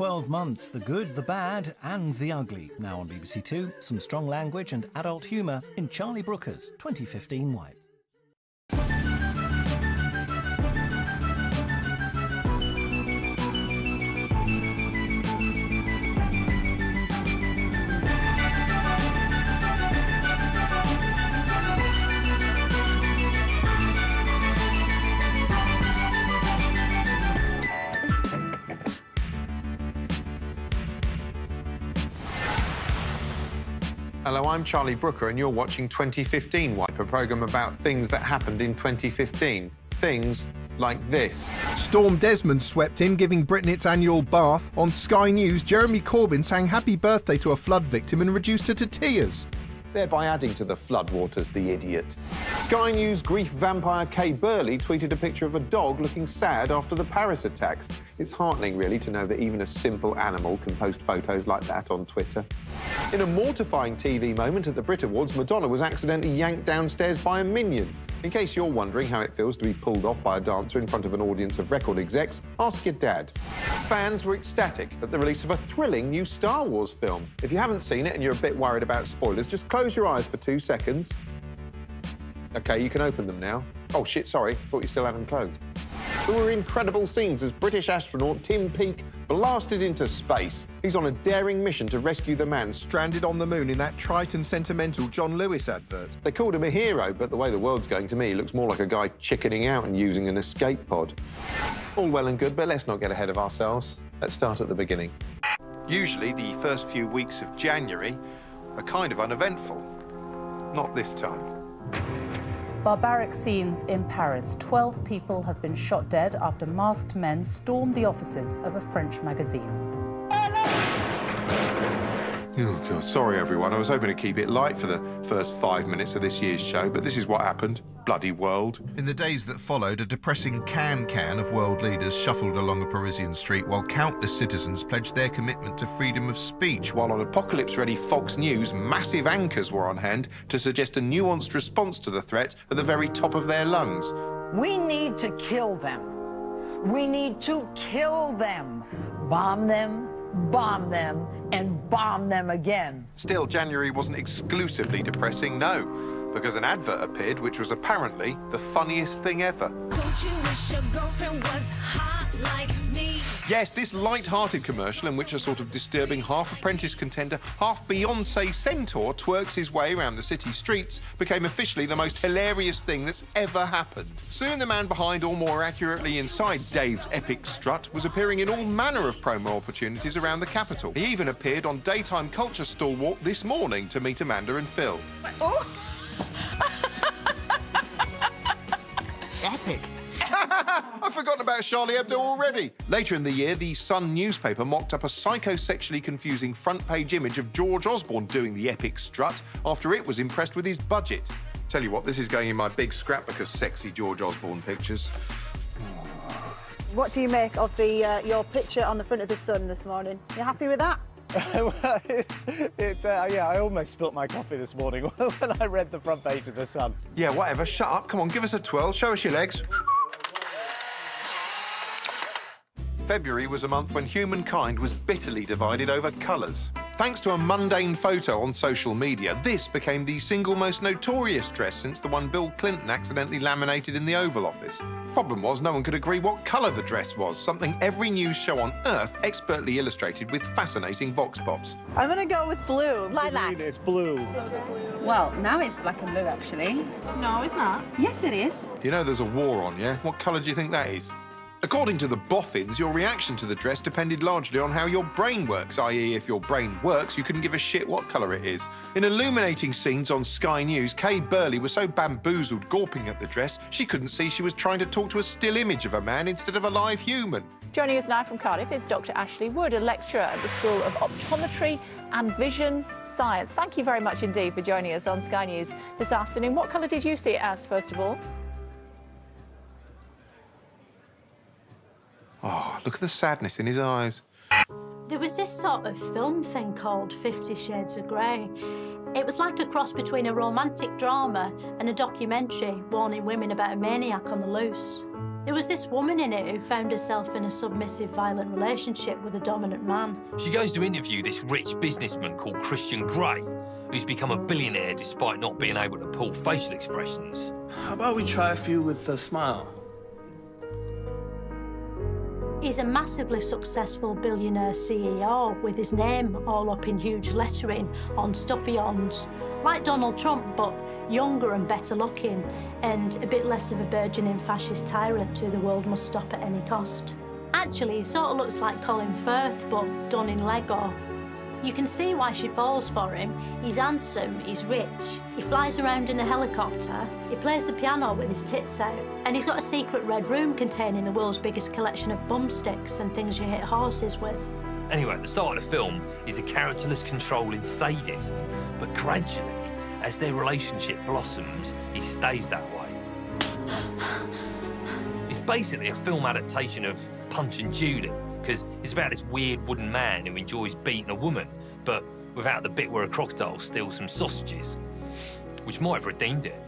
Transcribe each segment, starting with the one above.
12 months, the good, the bad and the ugly. Now on BBC Two, some strong language and adult humour in Charlie Brooker's 2015 Wipe. Hello, I'm Charlie Brooker and you're watching 2015 Wipe, a programme about things that happened in 2015. Things like this. Storm Desmond swept in, giving Britain its annual bath. On Sky News, Jeremy Corbyn sang happy birthday to a flood victim and reduced her to tears. Thereby adding to the floodwaters, the idiot. Sky News grief vampire Kay Burley tweeted a picture of a dog looking sad after the Paris attacks. It's heartening, really, to know that even a simple animal can post photos like that on Twitter. In a mortifying TV moment at the Brit Awards, Madonna was accidentally yanked downstairs by a minion. In case you're wondering how it feels to be pulled off by a dancer in front of an audience of record execs, ask your dad. Fans were ecstatic at the release of a thrilling new Star Wars film. If you haven't seen it and you're a bit worried about spoilers, just close your eyes for 2 seconds. OK, you can open them now. Oh, shit, sorry. Thought you still had them closed. There were incredible scenes as British astronaut Tim Peake blasted into space. He's on a daring mission to rescue the man Stranded on the moon in that trite and sentimental John Lewis advert. They called him a hero, but the way the world's going to me, he looks more like a guy chickening out and using an escape pod. All well and good, but let's not get ahead of ourselves. Let's start at the beginning. Usually, the first few weeks of January are kind of uneventful. Not this time. Barbaric scenes in Paris. 12 people have been shot dead after masked men stormed the offices of a French magazine. Oh, God, sorry, everyone. I was hoping to keep it light for the first 5 minutes of this year's show, but this is what happened. Bloody world. In the days that followed, a depressing can of world leaders shuffled along a Parisian street while countless citizens pledged their commitment to freedom of speech. While on apocalypse-ready Fox News, massive anchors were on hand to suggest a nuanced response to the threat at the very top of their lungs. We need to kill them. We need to kill them. Bomb them, and bomb them again. Still, January wasn't exclusively depressing, no. Because an advert appeared which was apparently the funniest thing ever. Don't you wish your girlfriend was hot like me? Yes, this light-hearted commercial in which a sort of disturbing half-apprentice contender, half-Beyoncé centaur twerks his way around the city streets became officially the most hilarious thing that's ever happened. Soon the man behind, or more accurately inside Dave's epic strut, was appearing in all manner of promo opportunities around the capital. He even appeared on daytime culture stalwart This Morning to meet Amanda and Phil. Oh. Epic. I've forgotten about Charlie Hebdo already. Later in the year, the Sun newspaper mocked up a psychosexually confusing front-page image of George Osborne doing the epic strut after it was impressed with his budget. Tell you what, this is going in my big scrapbook of sexy George Osborne pictures. What do you make of your picture on the front of the Sun this morning? You happy with that? Yeah, I almost spilt my coffee this morning when I read the front page of the Sun. Yeah, whatever. Shut up. Come on, give us a twirl. Show us your legs. February was a month when humankind was bitterly divided over colours. Thanks to a mundane photo on social media, this became the single most notorious dress since the one Bill Clinton accidentally laminated in the Oval Office. Problem was, no one could agree what colour the dress was, something every news show on Earth expertly illustrated with fascinating vox pops. I'm going to go with blue. Lilac. It's blue. Well, now it's black and blue, actually. No, it's not. Yes, it is. You know there's a war on, yeah? What colour do you think that is? According to the boffins, your reaction to the dress depended largely on how your brain works, i.e. if your brain works, you couldn't give a shit what colour it is. In illuminating scenes on Sky News, Kay Burley was so bamboozled gawping at the dress, she couldn't see she was trying to talk to a still image of a man instead of a live human. Joining us now from Cardiff is Dr Ashley Wood, a lecturer at the School of Optometry and Vision Science. Thank you very much indeed for joining us on Sky News this afternoon. What colour did you see it as, first of all? Oh, look at the sadness in his eyes. There was this sort of film thing called 50 Shades of Grey. It was like a cross between a romantic drama and a documentary warning women about a maniac on the loose. There was this woman in it who found herself in a submissive, violent relationship with a dominant man. She goes to interview this rich businessman called Christian Grey, who's become a billionaire despite not being able to pull facial expressions. How about we try a few with a smile? He's a massively successful billionaire CEO with his name all up in huge lettering on stuffy ons, like Donald Trump, but younger and better looking, and a bit less of a burgeoning fascist tyrant who the world must stop at any cost. Actually, he sort of looks like Colin Firth, but done in Lego. You can see why she falls for him. He's handsome, he's rich, he flies around in a helicopter, he plays the piano with his tits out, and he's got a secret red room containing the world's biggest collection of bumsticks and things you hit horses with. Anyway, at the start of the film, he's a characterless, controlling sadist, but gradually, as their relationship blossoms, he stays that way. It's basically a film adaptation of Punch and Judy, because it's about this weird wooden man who enjoys beating a woman, but without the bit where a crocodile steals some sausages, which might have redeemed it.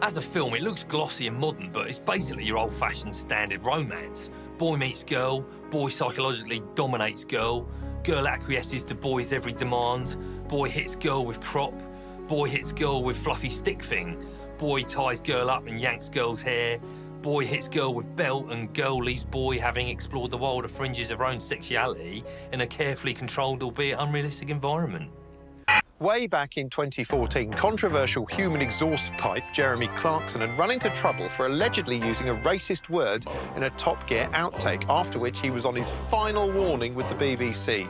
As a film, it looks glossy and modern, but it's basically your old-fashioned standard romance. Boy meets girl, boy psychologically dominates girl, girl acquiesces to boy's every demand, boy hits girl with crop, boy hits girl with fluffy stick thing, boy ties girl up and yanks girl's hair, boy hits girl with belt and girl leaves boy having explored the wilder fringes of her own sexuality in a carefully controlled, albeit unrealistic environment. Way back in 2014, controversial human exhaust pipe Jeremy Clarkson had run into trouble for allegedly using a racist word in a Top Gear outtake, after which he was on his final warning with the BBC.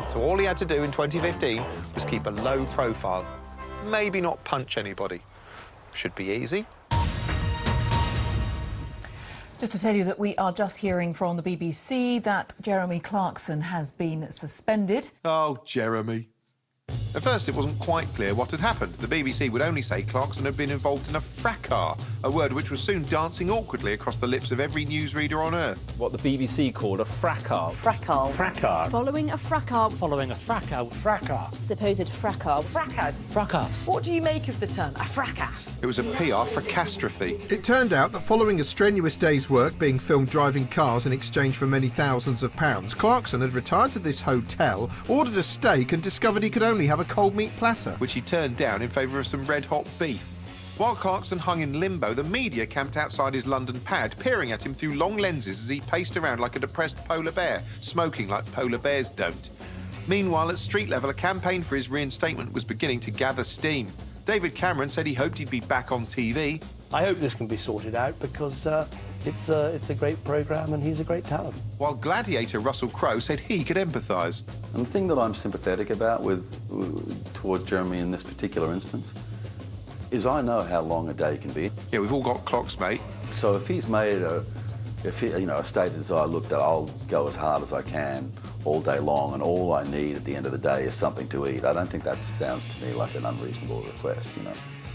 So all he had to do in 2015 was keep a low profile. Maybe not punch anybody. Should be easy. Just to tell you that we are just hearing from the BBC that Jeremy Clarkson has been suspended. Oh, Jeremy. At first, it wasn't quite clear what had happened. The BBC would only say Clarkson had been involved in a fracas, a word which was soon dancing awkwardly across the lips of every newsreader on earth. What the BBC called a fracas. Fracas. Fracas. Following a fracas. Following a fracas. Fracas. Supposed fracas. Fracas. Fracas. What do you make of the term, a fracas? It was a PR fracastrophe. It turned out that following a strenuous day's work being filmed driving cars in exchange for many thousands of pounds, Clarkson had retired to this hotel, ordered a steak and discovered he could only have a cold meat platter, which he turned down in favour of some red-hot beef. While Clarkson hung in limbo, the media camped outside his London pad, peering at him through long lenses as he paced around like a depressed polar bear, smoking like polar bears don't. Meanwhile, at street level, a campaign for his reinstatement was beginning to gather steam. David Cameron said he hoped he'd be back on TV. I hope this can be sorted out because it's a great programme and he's a great talent. While Gladiator Russell Crowe said he could empathise. And the thing that I'm sympathetic about towards Jeremy in this particular instance is I know how long a day can be. Yeah, we've all got clocks, mate. So if he's made a stated desire, look, that I'll go as hard as I can all day long and all I need at the end of the day is something to eat, I don't think that sounds to me like an unreasonable request, you know.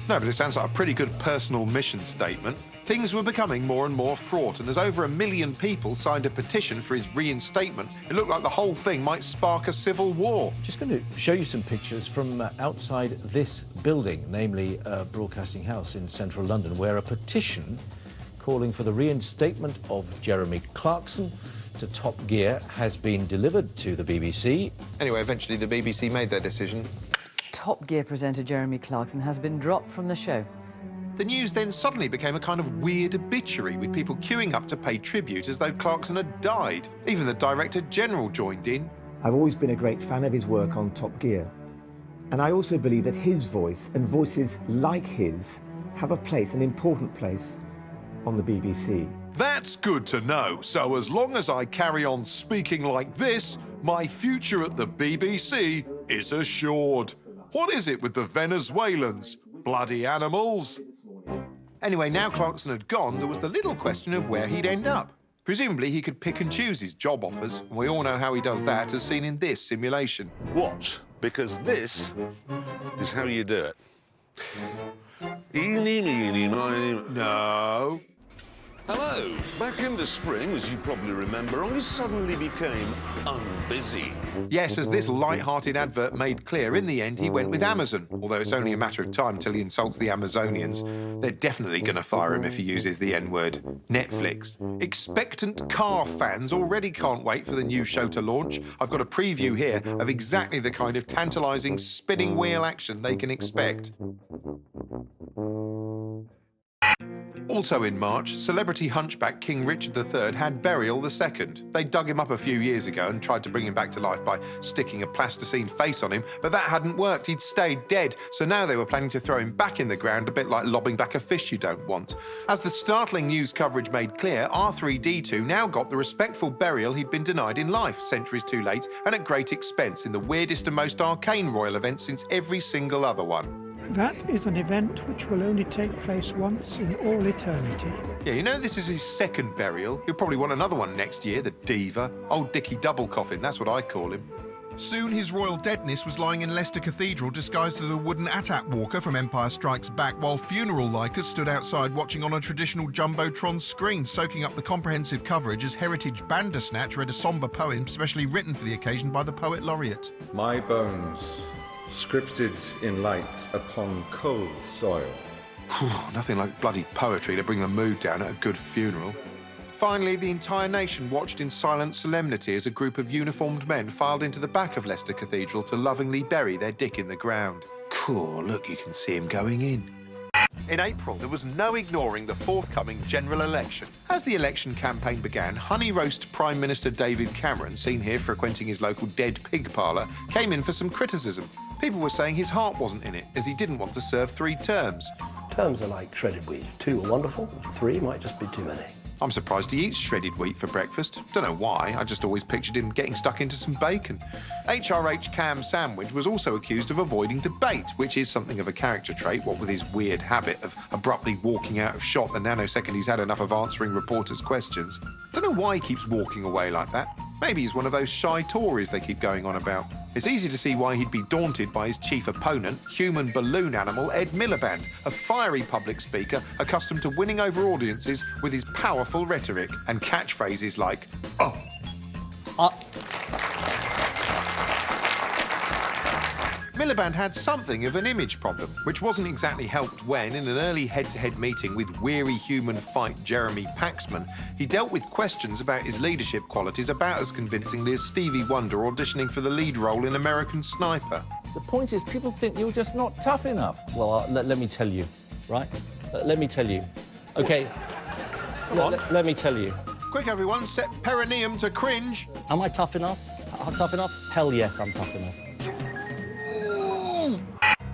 No, but it sounds like a pretty good personal mission statement. Things were becoming more and more fraught, and as over 1 million people signed a petition for his reinstatement, it looked like the whole thing might spark a civil war. Just going to show you some pictures from outside this building, namely Broadcasting House in central London, where a petition calling for the reinstatement of Jeremy Clarkson to Top Gear has been delivered to the BBC. Anyway, eventually the BBC made their decision. Top Gear presenter Jeremy Clarkson has been dropped from the show. The news then suddenly became a kind of weird obituary, with people queuing up to pay tribute as though Clarkson had died. Even the Director General joined in. I've always been a great fan of his work on Top Gear. And I also believe that his voice and voices like his have a place, an important place, on the BBC. That's good to know. So as long as I carry on speaking like this, my future at the BBC is assured. What is it with the Venezuelans? Bloody animals. Anyway, now Clarkson had gone, there was the little question of where he'd end up. Presumably he could pick and choose his job offers, and we all know how he does that, as seen in this simulation. Watch, because this is how you do it. No. Hello. Back in the spring, as you probably remember, I suddenly became unbusy. Yes, as this light-hearted advert made clear, in the end he went with Amazon. Although it's only a matter of time till he insults the Amazonians. They're definitely going to fire him if he uses the N-word. Netflix. Expectant car fans already can't wait for the new show to launch. I've got a preview here of exactly the kind of tantalising spinning wheel action they can expect. Also in March, celebrity hunchback King Richard III had burial II. They dug him up a few years ago and tried to bring him back to life by sticking a plasticine face on him, but that hadn't worked. He'd stayed dead, so now they were planning to throw him back in the ground, a bit like lobbing back a fish you don't want. As the startling news coverage made clear, R3-D2 now got the respectful burial he'd been denied in life, centuries too late, and at great expense in the weirdest and most arcane royal event since every single other one. That is an event which will only take place once in all eternity. Yeah, you know this is his second burial. He'll probably want another one next year, the diva. Old Dickie Double Coffin, that's what I call him. Soon his royal deadness was lying in Leicester Cathedral disguised as a wooden AT-AT walker from Empire Strikes Back, while funeral likers stood outside watching on a traditional Jumbotron screen, soaking up the comprehensive coverage as Heritage Bandersnatch read a sombre poem specially written for the occasion by the Poet Laureate. My bones, scripted in light upon cold soil. Nothing like bloody poetry to bring the mood down at a good funeral. Finally, the entire nation watched in silent solemnity as a group of uniformed men filed into the back of Leicester Cathedral to lovingly bury their dick in the ground. Cool, look, you can see him going in. In April, there was no ignoring the forthcoming general election. As the election campaign began, honey roast Prime Minister David Cameron, seen here frequenting his local dead pig parlour, came in for some criticism. People were saying his heart wasn't in it, as he didn't want to serve 3 terms. Terms are like shredded wheat. 2 are wonderful, 3 might just be too many. I'm surprised he eats shredded wheat for breakfast. Don't know why, I just always pictured him getting stuck into some bacon. HRH Cam Sandwich was also accused of avoiding debate, which is something of a character trait, what with his weird habit of abruptly walking out of shot the nanosecond he's had enough of answering reporters' questions. Don't know why he keeps walking away like that. Maybe he's one of those shy Tories they keep going on about. It's easy to see why he'd be daunted by his chief opponent, human balloon animal Ed Miliband, a fiery public speaker accustomed to winning over audiences with his powerful rhetoric and catchphrases like, "Oh." Miliband had something of an image problem, which wasn't exactly helped when, in an early head-to-head meeting with weary human fight Jeremy Paxman, he dealt with questions about his leadership qualities about as convincingly as Stevie Wonder auditioning for the lead role in American Sniper. The point is, people think you're just not tough enough. Well, let me tell you, right? Let me tell you. OK. Let me tell you. Quick, everyone, set perineum to cringe. Am I tough enough? Tough enough? Hell yes, I'm tough enough.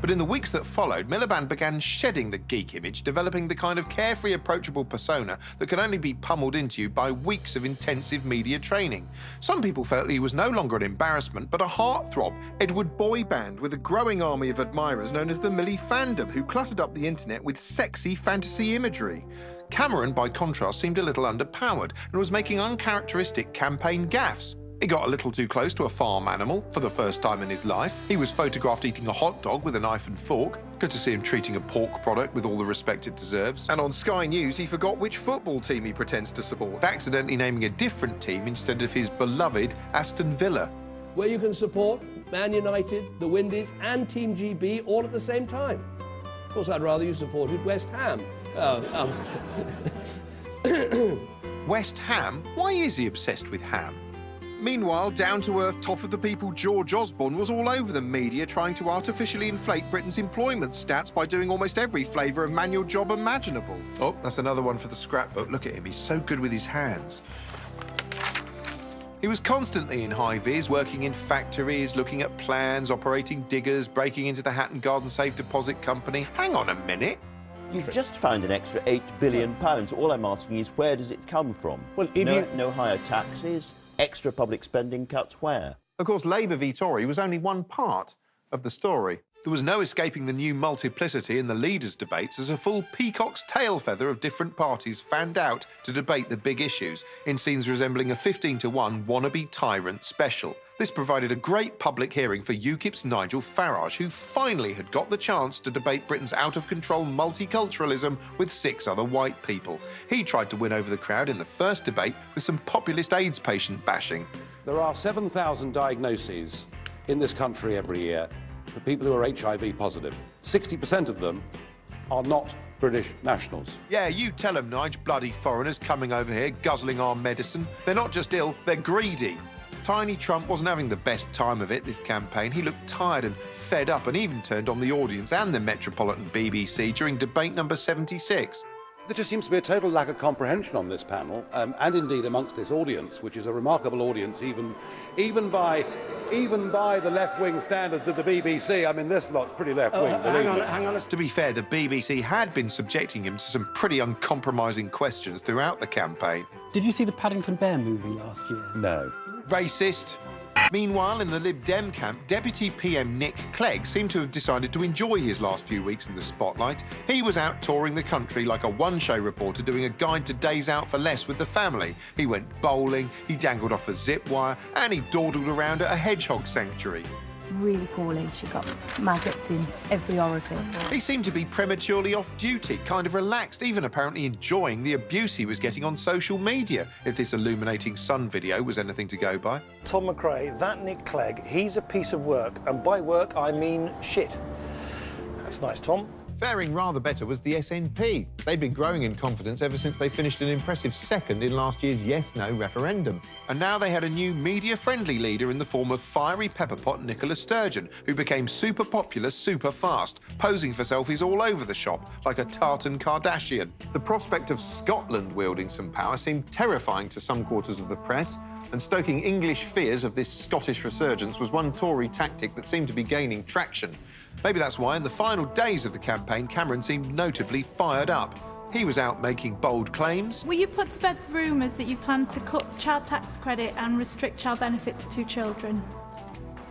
But in the weeks that followed, Miliband began shedding the geek image, developing the kind of carefree, approachable persona that can only be pummeled into you by weeks of intensive media training. Some people felt he was no longer an embarrassment, but a heartthrob, Edward boy band with a growing army of admirers known as the Millie Fandom, who cluttered up the internet with sexy fantasy imagery. Cameron, by contrast, seemed a little underpowered and was making uncharacteristic campaign gaffes. He got a little too close to a farm animal for the first time in his life. He was photographed eating a hot dog with a knife and fork. Good to see him treating a pork product with all the respect it deserves. And on Sky News, he forgot which football team he pretends to support, accidentally naming a different team instead of his beloved Aston Villa. Where you can support Man United, the Windies and Team GB all at the same time. Of course, I'd rather you supported West Ham. West Ham? Why is he obsessed with ham? Meanwhile, down-to-earth, top-of-the-people George Osborne was all over the media trying to artificially inflate Britain's employment stats by doing almost every flavour of manual job imaginable. Oh, that's another one for the scrapbook. Look at him, he's so good with his hands. He was constantly in high-vis, working in factories, looking at plans, operating diggers, breaking into the Hatton Garden Safe Deposit Company. Hang on a minute. You've just found an extra £8 billion. All I'm asking is, where does it come from? Well, no higher taxes, extra public spending cuts, where? Of course, Labour v Tory was only one part of the story. There was no escaping the new multiplicity in the leaders' debates as a full peacock's tail feather of different parties fanned out to debate the big issues in scenes resembling a 15-to-1 wannabe tyrant special. This provided a great public hearing for UKIP's Nigel Farage, who finally had got the chance to debate Britain's out-of-control multiculturalism with 6 other white people. He tried to win over the crowd in the first debate with some populist AIDS patient bashing. There are 7,000 diagnoses in this country every year for people who are HIV positive. 60% of them are not British nationals. Yeah, you tell them, Nige, bloody foreigners coming over here guzzling our medicine. They're not just ill, they're greedy. Tiny Trump wasn't having the best time of it this campaign. He looked tired and fed up and even turned on the audience and the Metropolitan BBC during debate number 76. There just seems to be a total lack of comprehension on this panel, and indeed amongst this audience, which is a remarkable audience even by the left-wing standards of the BBC. I mean, this lot's pretty left-wing. Hang on. To be fair, the BBC had been subjecting him to some pretty uncompromising questions throughout the campaign. Did you see the Paddington Bear movie last year? No. Racist. Meanwhile, in the Lib Dem camp, Deputy PM Nick Clegg seemed to have decided to enjoy his last few weeks in the spotlight. He was out touring the country like a one-show reporter doing a guide to days out for less with the family. He went bowling, he dangled off a zip wire, and he dawdled around at a hedgehog sanctuary. Really poorly. She got maggots in every orifice. He seemed to be prematurely off duty, kind of relaxed, even apparently enjoying the abuse he was getting on social media, if this illuminating sun video was anything to go by. Tom McRae, that Nick Clegg, he's a piece of work, and by work I mean shit. That's nice, Tom. Faring rather better was the SNP. They'd been growing in confidence ever since they finished an impressive second in last year's yes-no referendum. And now they had a new media-friendly leader in the form of fiery pepperpot Nicola Sturgeon, who became super popular super fast, posing for selfies all over the shop, like a tartan Kardashian. The prospect of Scotland wielding some power seemed terrifying to some quarters of the press, and stoking English fears of this Scottish resurgence was one Tory tactic that seemed to be gaining traction. Maybe that's why in the final days of the campaign, Cameron seemed notably fired up. He was out making bold claims. Will you put to bed rumours that you plan to cut child tax credit and restrict child benefits to children?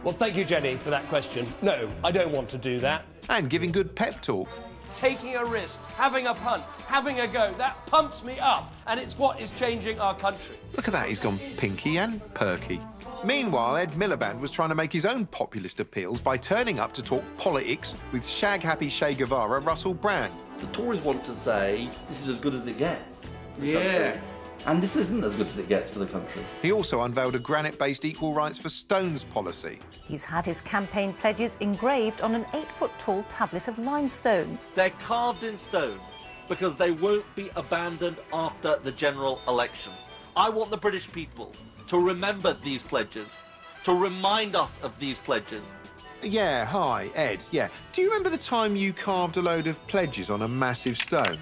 Well, thank you, Jenny, for that question. No, I don't want to do that. And giving good pep talk. Taking a risk, having a punt, having a go, that pumps me up, and it's what is changing our country. Look at that, he's gone pinky and perky. Meanwhile, Ed Miliband was trying to make his own populist appeals by turning up to talk politics with shag-happy Che Guevara Russell Brand. The Tories want to say this is as good as it gets. Yeah. And this isn't as good as it gets for the country. He also unveiled a granite-based equal rights for stones policy. He's had his campaign pledges engraved on an 8-foot-tall tablet of limestone. They're carved in stone because they won't be abandoned after the general election. I want the British people to remember these pledges, to remind us of these pledges. Yeah, hi, Ed, yeah. Do you remember the time you carved a load of pledges on a massive stone?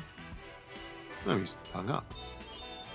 No, he's hung up.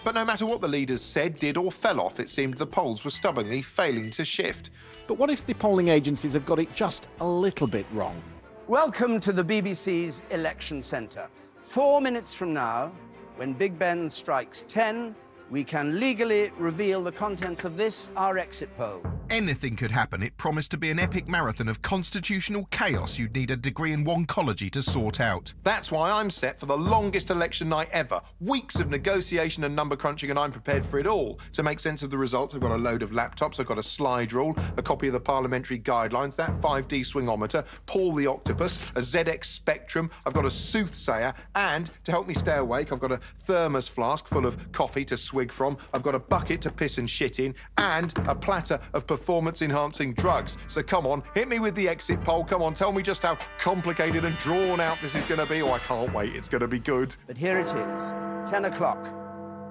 But no matter what the leaders said, did or fell off, it seemed the polls were stubbornly failing to shift. But what if the polling agencies have got it just a little bit wrong? Welcome to the BBC's Election Centre. 4 minutes from now, when Big Ben strikes 10, we can legally reveal the contents of this, our exit poll. Anything could happen. It promised to be an epic marathon of constitutional chaos you'd need a degree in woncology to sort out. That's why I'm set for the longest election night ever. Weeks of negotiation and number crunching, and I'm prepared for it all. To make sense of the results, I've got a load of laptops, I've got a slide rule, a copy of the parliamentary guidelines, that 5D swingometer, Paul the Octopus, a ZX Spectrum, I've got a soothsayer, and, to help me stay awake, I've got a thermos flask full of coffee to swig from, I've got a bucket to piss and shit in, and a platter of performance-enhancing drugs. So come on, hit me with the exit poll. Come on, tell me just how complicated and drawn out this is going to be. Oh, I can't wait. It's going to be good. But here it is, 10 o'clock,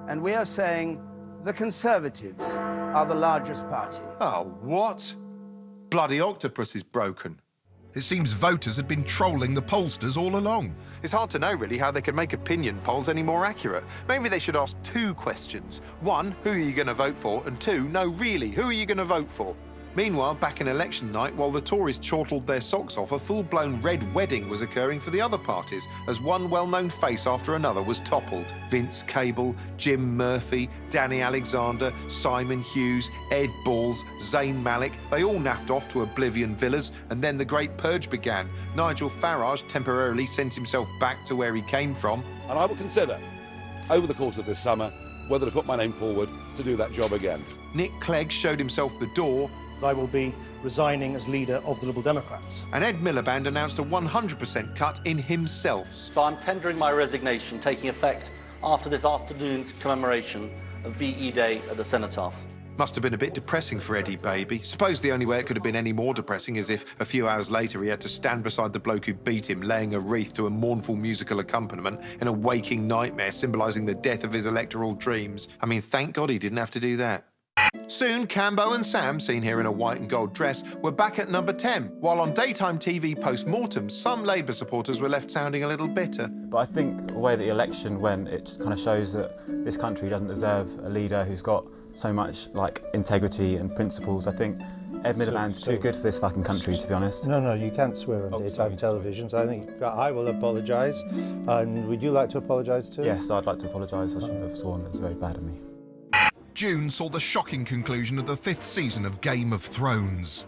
and we are saying the Conservatives are the largest party. Oh, what? Bloody octopus is broken. It seems voters had been trolling the pollsters all along. It's hard to know, really, how they can make opinion polls any more accurate. Maybe they should ask 2 questions. 1, who are you going to vote for? And 2, no, really, who are you going to vote for? Meanwhile, back in election night, while the Tories chortled their socks off, a full-blown red wedding was occurring for the other parties, as one well-known face after another was toppled. Vince Cable, Jim Murphy, Danny Alexander, Simon Hughes, Ed Balls, Zayn Malik, they all naffed off to oblivion villas, and then the Great Purge began. Nigel Farage temporarily sent himself back to where he came from. And I will consider, over the course of this summer, whether to put my name forward to do that job again. Nick Clegg showed himself the door, I will be resigning as leader of the Liberal Democrats. And Ed Miliband announced a 100% cut in himself's. So I'm tendering my resignation, taking effect after this afternoon's commemoration of VE Day at the Cenotaph. Must have been a bit depressing for Eddie Baby. Suppose the only way it could have been any more depressing is if a few hours later he had to stand beside the bloke who beat him, laying a wreath to a mournful musical accompaniment in a waking nightmare symbolising the death of his electoral dreams. I mean, thank God he didn't have to do that. Soon, Cambo and Sam, seen here in a white and gold dress, were back at number 10, while on daytime TV post-mortem, some Labour supporters were left sounding a little bitter. But I think the way the election went, it kind of shows that this country doesn't deserve a leader who's got so much, like, integrity and principles. I think Ed Miliband's too good for this fucking country, to be honest. No, you can't swear on daytime television, so I think I will apologise. And would you like to apologise too? Yes, I'd like to apologise. I shouldn't have sworn. It was very bad of me. June saw the shocking conclusion of the 5th season of Game of Thrones.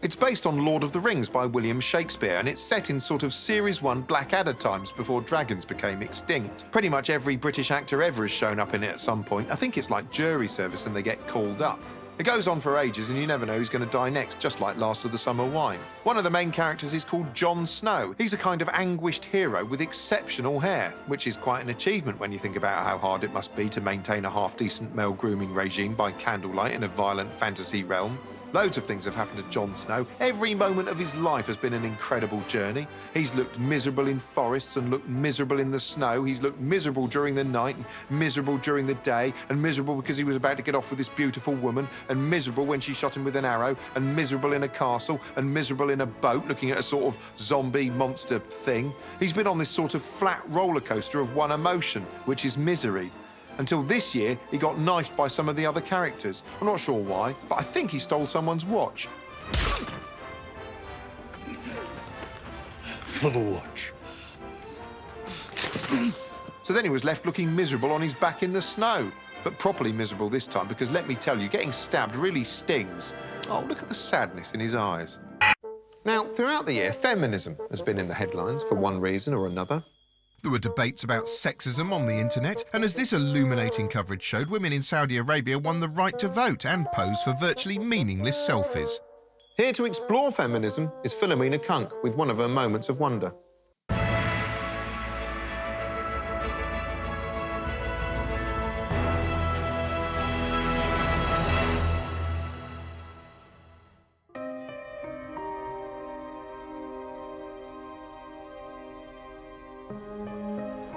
It's based on Lord of the Rings by William Shakespeare, and it's set in sort of Series 1 Blackadder times before dragons became extinct. Pretty much every British actor ever has shown up in it at some point. I think it's like jury service and they get called up. It goes on for ages and you never know who's going to die next, just like Last of the Summer Wine. One of the main characters is called Jon Snow. He's a kind of anguished hero with exceptional hair, which is quite an achievement when you think about how hard it must be to maintain a half-decent male grooming regime by candlelight in a violent fantasy realm. Loads of things have happened to Jon Snow. Every moment of his life has been an incredible journey. He's looked miserable in forests and looked miserable in the snow. He's looked miserable during the night, and miserable during the day, and miserable because he was about to get off with this beautiful woman, and miserable when she shot him with an arrow, and miserable in a castle, and miserable in a boat looking at a sort of zombie monster thing. He's been on this sort of flat roller coaster of one emotion, which is misery. Until this year, he got knifed by some of the other characters. I'm not sure why, but I think he stole someone's watch. For the watch. So then he was left looking miserable on his back in the snow. But properly miserable this time, because let me tell you, getting stabbed really stings. Oh, look at the sadness in his eyes. Now, throughout the year, feminism has been in the headlines for one reason or another. There were debates about sexism on the internet, and as this illuminating coverage showed, women in Saudi Arabia won the right to vote and pose for virtually meaningless selfies. Here to explore feminism is Philomena Cunk with one of her moments of wonder.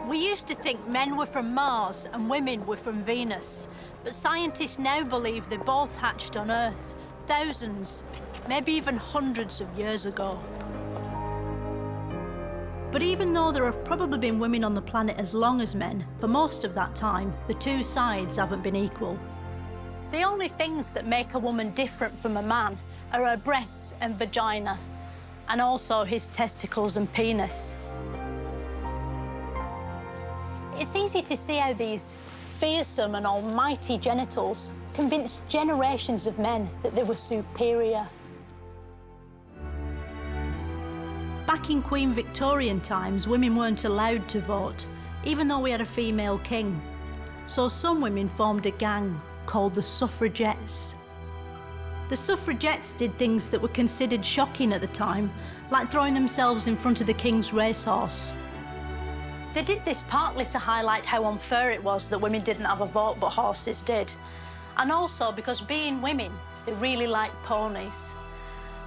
We used to think men were from Mars and women were from Venus, but scientists now believe they both hatched on Earth thousands, maybe even hundreds of years ago. But even though there have probably been women on the planet as long as men, for most of that time, the two sides haven't been equal. The only things that make a woman different from a man are her breasts and vagina, and also his testicles and penis. It's easy to see how these fearsome and almighty genitals convinced generations of men that they were superior. Back in Queen Victorian times, women weren't allowed to vote, even though we had a female king. So some women formed a gang called the suffragettes. The suffragettes did things that were considered shocking at the time, like throwing themselves in front of the king's racehorse. They did this partly to highlight how unfair it was that women didn't have a vote but horses did, and also because being women, they really liked ponies.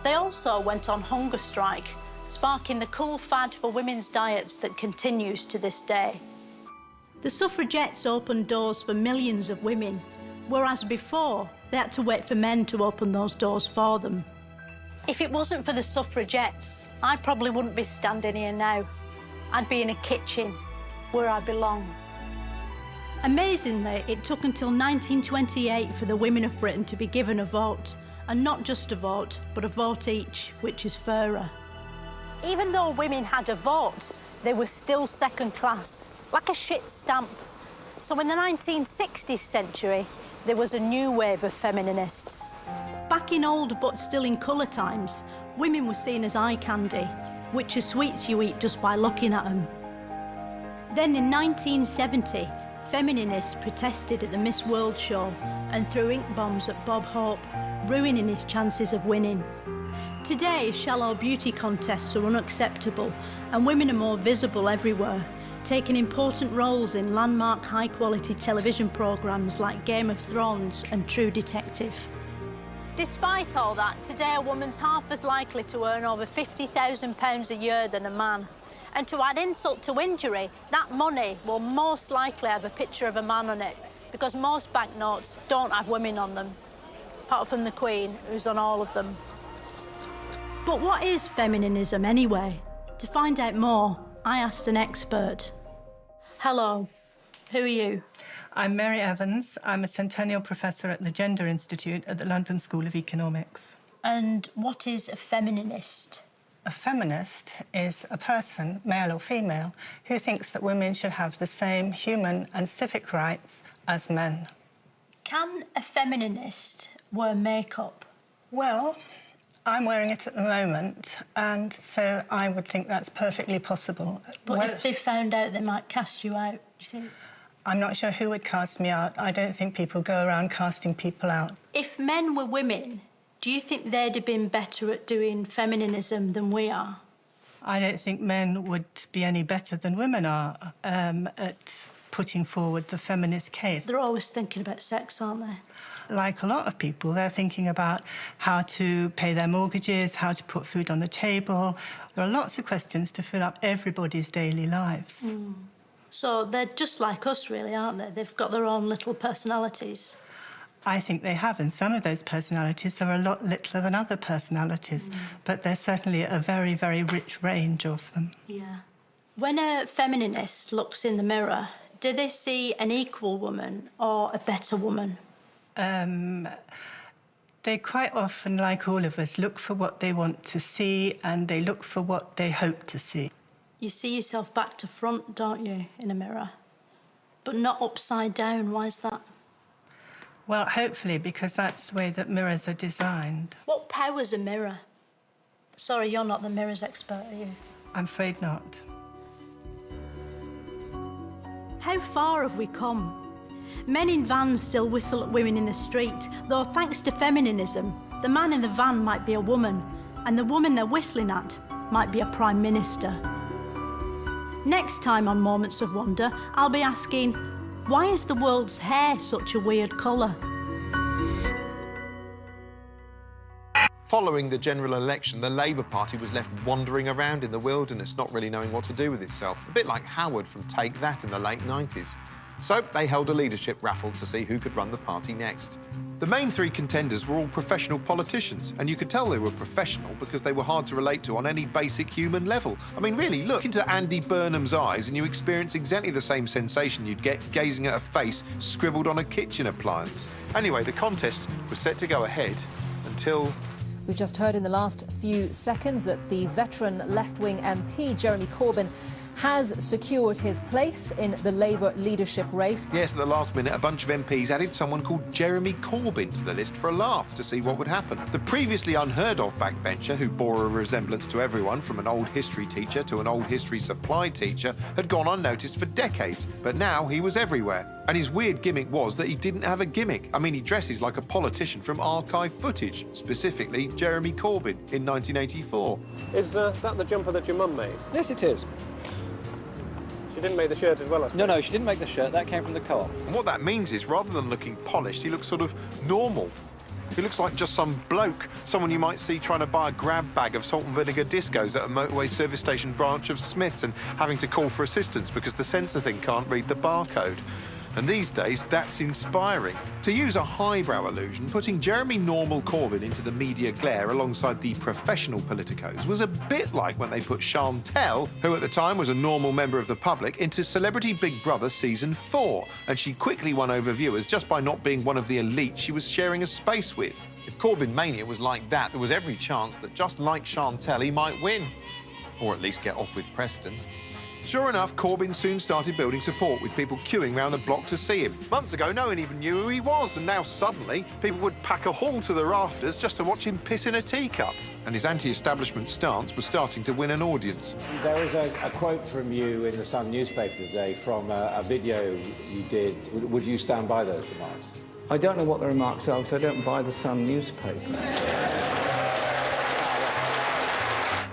They also went on hunger strike, sparking the cool fad for women's diets that continues to this day. The suffragettes opened doors for millions of women, whereas before they had to wait for men to open those doors for them. If it wasn't for the suffragettes, I probably wouldn't be standing here now. I'd be in a kitchen, where I belong. Amazingly, it took until 1928 for the women of Britain to be given a vote, and not just a vote, but a vote each, which is fairer. Even though women had a vote, they were still second class, like a shit stamp. So in the 1960s century, there was a new wave of feminists. Back in old but still in colour times, women were seen as eye candy, which are sweets you eat just by looking at them. Then in 1970, feminists protested at the Miss World show and threw ink bombs at Bob Hope, ruining his chances of winning. Today, shallow beauty contests are unacceptable and women are more visible everywhere, taking important roles in landmark high-quality television programmes like Game of Thrones and True Detective. Despite all that, today a woman's half as likely to earn over £50,000 a year than a man. And to add insult to injury, that money will most likely have a picture of a man on it, because most banknotes don't have women on them, apart from the Queen, who's on all of them. But what is feminism anyway? To find out more, I asked an expert. Hello, who are you? I'm Mary Evans. I'm a Centennial Professor at the Gender Institute at the London School of Economics. And what is a feminist? A feminist is a person, male or female, who thinks that women should have the same human and civic rights as men. Can a feminist wear makeup? Well, I'm wearing it at the moment, and so I would think that's perfectly possible. But if they found out, they might cast you out, do you think? I'm not sure who would cast me out. I don't think people go around casting people out. If men were women, do you think they'd have been better at doing feminism than we are? I don't think men would be any better than women are at putting forward the feminist case. They're always thinking about sex, aren't they? Like a lot of people, they're thinking about how to pay their mortgages, how to put food on the table. There are lots of questions to fill up everybody's daily lives. Mm. So they're just like us, really, aren't they? They've got their own little personalities. I think they have, and some of those personalities are a lot littler than other personalities, but there's certainly a very, very rich range of them. Yeah. When a feminist looks in the mirror, do they see an equal woman or a better woman? They quite often, like all of us, look for what they want to see and they look for what they hope to see. You see yourself back to front, don't you, in a mirror? But not upside down. Why is that? Well, hopefully, because that's the way that mirrors are designed. What power's a mirror? Sorry, you're not the mirrors expert, are you? I'm afraid not. How far have we come? Men in vans still whistle at women in the street, though thanks to feminism, the man in the van might be a woman, and the woman they're whistling at might be a Prime Minister. Next time on Moments of Wonder, I'll be asking, why is the world's hair such a weird colour? Following the general election, the Labour Party was left wandering around in the wilderness, not really knowing what to do with itself. A bit like Howard from Take That in the late 90s. So they held a leadership raffle to see who could run the party next. The main three contenders were all professional politicians, and you could tell they were professional because they were hard to relate to on any basic human level. I mean, really, look into Andy Burnham's eyes and you experience exactly the same sensation you'd get gazing at a face scribbled on a kitchen appliance. Anyway, the contest was set to go ahead until... We've just heard in the last few seconds that the veteran left-wing MP, Jeremy Corbyn, has secured his place in the Labour leadership race. Yes, at the last minute, a bunch of MPs added someone called Jeremy Corbyn to the list for a laugh to see what would happen. The previously unheard-of backbencher, who bore a resemblance to everyone from an old history teacher to an old history supply teacher, had gone unnoticed for decades, but now he was everywhere. And his weird gimmick was that he didn't have a gimmick. I mean, he dresses like a politician from archive footage, specifically Jeremy Corbyn in 1984. Is that the jumper that your mum made? Yes, it is. She didn't make the shirt as well, I suppose. No, she didn't make the shirt. That came from the co-op. And what that means is, rather than looking polished, he looks sort of normal. He looks like just some bloke, someone you might see trying to buy a grab bag of salt and vinegar discos at a motorway service station branch of Smith's and having to call for assistance because the sensor thing can't read the barcode. And these days, that's inspiring. To use a highbrow illusion, putting Jeremy Normal Corbyn into the media glare alongside the professional politicos was a bit like when they put Chantel, who at the time was a normal member of the public, into Celebrity Big Brother Season 4, and she quickly won over viewers just by not being one of the elite she was sharing a space with. If Corbyn-mania was like that, there was every chance that, just like Chantel, he might win. Or at least get off with Preston. Sure enough, Corbyn soon started building support, with people queuing round the block to see him. Months ago, no one even knew who he was, and now suddenly people would pack a hall to the rafters just to watch him piss in a teacup. And his anti-establishment stance was starting to win an audience. There is a quote from you in the Sun newspaper today from a video you did. Would you stand by those remarks? I don't know what the remarks are, because I don't buy the Sun newspaper.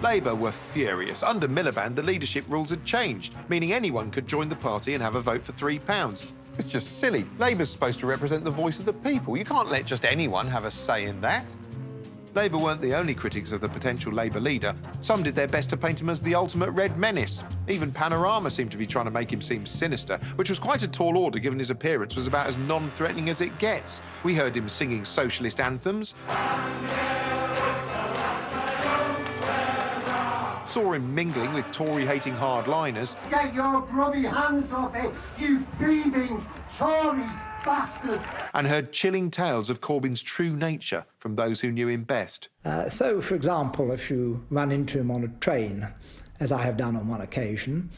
Labour were furious. Under Miliband, the leadership rules had changed, meaning anyone could join the party and have a vote for £3. It's just silly. Labour's supposed to represent the voice of the people. You can't let just anyone have a say in that. Labour weren't the only critics of the potential Labour leader. Some did their best to paint him as the ultimate red menace. Even Panorama seemed to be trying to make him seem sinister, which was quite a tall order given his appearance was about as non-threatening as it gets. We heard him singing socialist anthems. Saw him mingling with Tory-hating hardliners. Get your grubby hands off it, you thieving Tory bastard! And heard chilling tales of Corbyn's true nature from those who knew him best. So, for example, if you run into him on a train, as I have done on one occasion,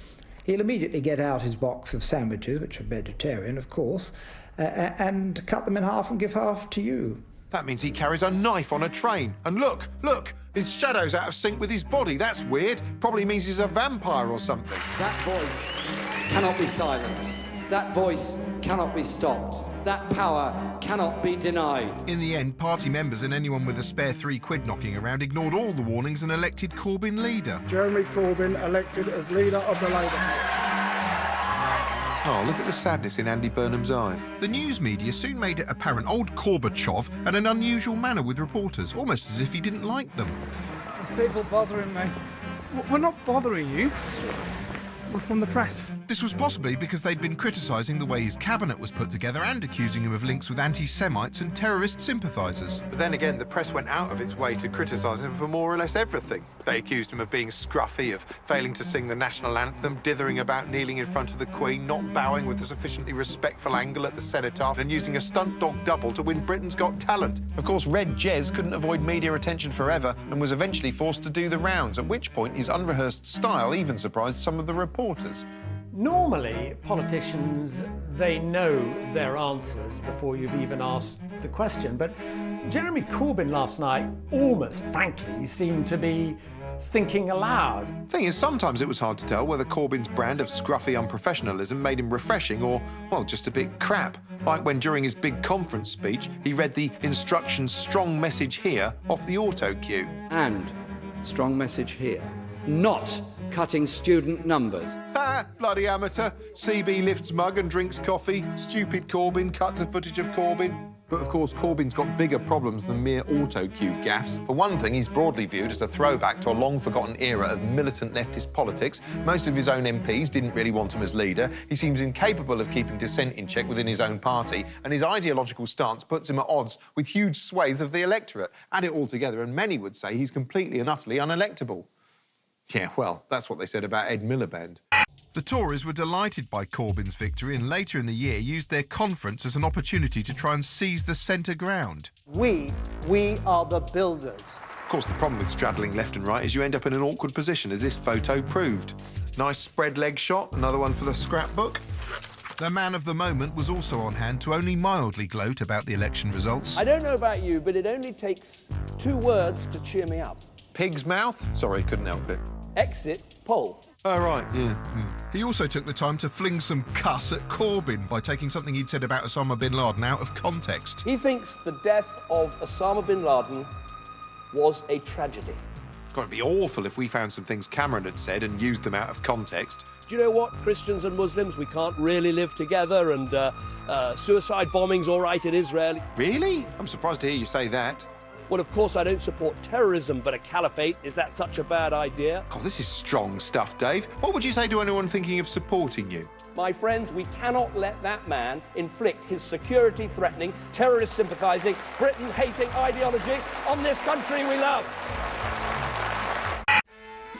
he'll immediately get out his box of sandwiches, which are vegetarian, of course, and cut them in half and give half to you. That means he carries a knife on a train. And look, his shadow's out of sync with his body. That's weird. Probably means he's a vampire or something. That voice cannot be silenced. That voice cannot be stopped. That power cannot be denied. In the end, party members and anyone with a spare £3 knocking around ignored all the warnings and elected Corbyn leader. Jeremy Corbyn elected as leader of the Labour. Oh, look at the sadness in Andy Burnham's eye. The news media soon made it apparent old Gorbachev had an unusual manner with reporters, almost as if he didn't like them. There's people bothering me. We're not bothering you. We're from the press. This was possibly because they'd been criticising the way his cabinet was put together and accusing him of links with anti-Semites and terrorist sympathisers. But then again, the press went out of its way to criticise him for more or less everything. They accused him of being scruffy, of failing to sing the national anthem, dithering about kneeling in front of the Queen, not bowing with a sufficiently respectful angle at the cenotaph, and using a stunt dog double to win Britain's Got Talent. Of course, Red Jez couldn't avoid media attention forever and was eventually forced to do the rounds, at which point his unrehearsed style even surprised some of the reporters. Normally, politicians, they know their answers before you've even asked the question, but Jeremy Corbyn last night, almost frankly, seemed to be thinking aloud. Thing is, sometimes it was hard to tell whether Corbyn's brand of scruffy unprofessionalism made him refreshing or, well, just a bit crap. Like when during his big conference speech, he read the instructions "strong message here" off the auto cue. And strong message here. Not cutting student numbers. Ha! Bloody amateur. CB lifts mug and drinks coffee. Stupid Corbyn, cut to footage of Corbyn. But of course, Corbyn's got bigger problems than mere auto-cue gaffes. For one thing, he's broadly viewed as a throwback to a long-forgotten era of militant leftist politics. Most of his own MPs didn't really want him as leader. He seems incapable of keeping dissent in check within his own party, and his ideological stance puts him at odds with huge swathes of the electorate. Add it all together, and many would say he's completely and utterly unelectable. Yeah, well, that's what they said about Ed Miliband. The Tories were delighted by Corbyn's victory and later in the year used their conference as an opportunity to try and seize the centre ground. We are the builders. Of course, the problem with straddling left and right is you end up in an awkward position, as this photo proved. Nice spread leg shot, another one for the scrapbook. The man of the moment was also on hand to only mildly gloat about the election results. I don't know about you, but it only takes 2 words to cheer me up. Pig's mouth? Sorry, couldn't help it. Exit poll. Oh, right, yeah. He also took the time to fling some cuss at Corbyn by taking something he'd said about Osama bin Laden out of context. He thinks the death of Osama bin Laden was a tragedy. Got to be awful if we found some things Cameron had said and used them out of context. Do you know what? Christians and Muslims, we can't really live together, and suicide bombing's all right in Israel. Really? I'm surprised to hear you say that. Well, of course, I don't support terrorism, but a caliphate, is that such a bad idea? God, this is strong stuff, Dave. What would you say to anyone thinking of supporting you? My friends, we cannot let that man inflict his security-threatening, terrorist-sympathising, Britain-hating ideology on this country we love.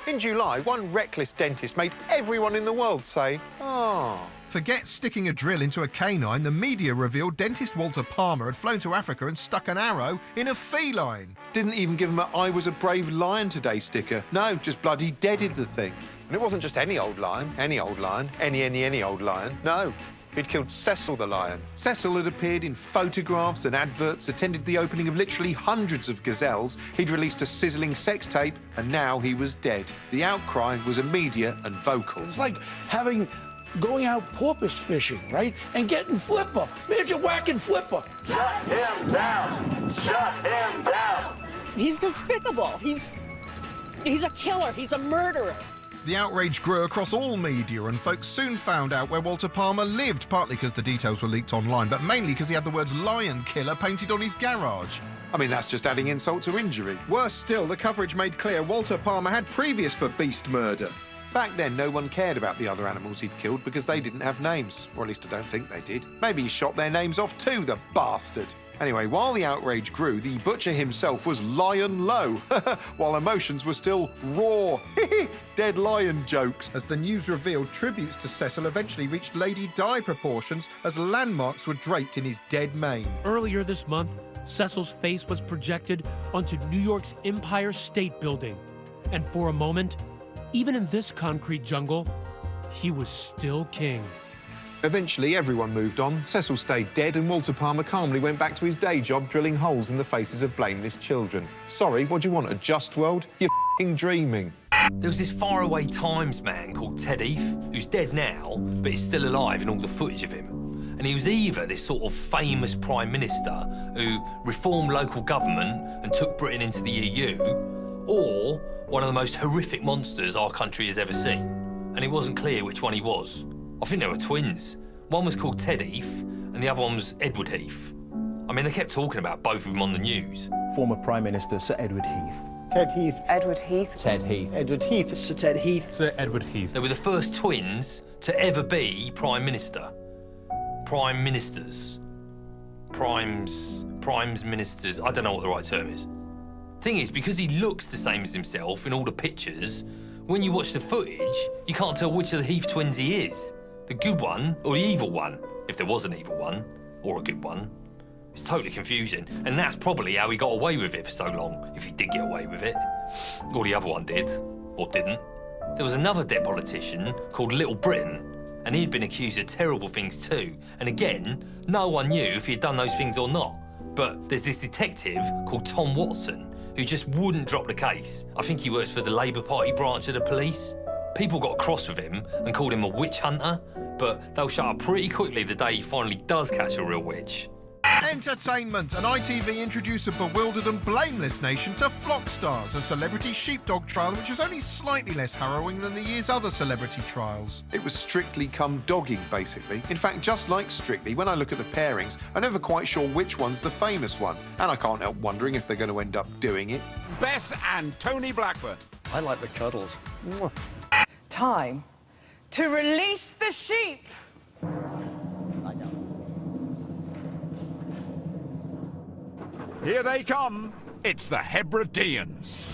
In July, one reckless dentist made everyone in the world say, "Oh." Forget sticking a drill into a canine, the media revealed dentist Walter Palmer had flown to Africa and stuck an arrow in a feline. Didn't even give him a "I was a brave lion today" sticker. No, just bloody deaded the thing. And it wasn't just any old lion, any old lion. No, he'd killed Cecil the Lion. Cecil had appeared in photographs and adverts, attended the opening of literally hundreds of gazelles. He'd released a sizzling sex tape, and now he was dead. The outcry was immediate and vocal. It's like having going out porpoise fishing, right? And getting flipper. Imagine whacking flipper. Shut him down! Shut him down! He's despicable. He's a killer. He's a murderer. The outrage grew across all media, and folks soon found out where Walter Palmer lived, partly because the details were leaked online, but mainly because he had the words "lion killer" painted on his garage. I mean, that's just adding insult to injury. Worse still, the coverage made clear Walter Palmer had previous for beast murder. Back then, no one cared about the other animals he'd killed because they didn't have names. Or at least I don't think they did. Maybe he shot their names off too, the bastard. Anyway, while the outrage grew, the butcher himself was lion low, while emotions were still raw. Dead lion jokes. As the news revealed, tributes to Cecil eventually reached Lady Di proportions as landmarks were draped in his dead mane. Earlier this month, Cecil's face was projected onto New York's Empire State Building. And for a moment, even in this concrete jungle, he was still king. Eventually, everyone moved on. Cecil stayed dead, and Walter Palmer calmly went back to his day job drilling holes in the faces of blameless children. Sorry, what do you want, a just world? You're f***ing dreaming. There was this faraway Times man called Ted Heath, who's dead now, but he's still alive in all the footage of him. And he was either this sort of famous Prime Minister who reformed local government and took Britain into the EU, or one of the most horrific monsters our country has ever seen. And it wasn't clear which one he was. I think they were twins. One was called Ted Heath, and the other one was Edward Heath. I mean, they kept talking about both of them on the news. Former Prime Minister Sir Edward Heath. Ted Heath. Edward Heath. Ted Heath. Edward Heath. Sir Ted Heath. Sir Edward Heath. They were the first twins to ever be Prime Minister. Prime Ministers. Primes Ministers. I don't know what the right term is. Thing is, because he looks the same as himself in all the pictures, when you watch the footage, you can't tell which of the Heath twins he is. The good one or the evil one, if there was an evil one, or a good one. It's totally confusing, and that's probably how he got away with it for so long, if he did get away with it. Or the other one did, or didn't. There was another dead politician called Little Britain, and he'd been accused of terrible things too. And again, no one knew if he'd done those things or not. But there's this detective called Tom Watson, who just wouldn't drop the case. I think he works for the Labour Party branch of the police. People got cross with him and called him a witch hunter, but they'll shut up pretty quickly the day he finally does catch a real witch. Entertainment. And ITV introduced a bewildered and blameless nation to Flock Stars, a celebrity sheepdog trial which was only slightly less harrowing than the year's other celebrity trials. It was Strictly come dogging, basically. In fact, just like Strictly, when I look at the pairings, I'm never quite sure which one's the famous one. And I can't help wondering if they're going to end up doing it. Bess and Tony Blackburn. I like the cuddles. Time to release the sheep. Here they come. It's the Hebrideans.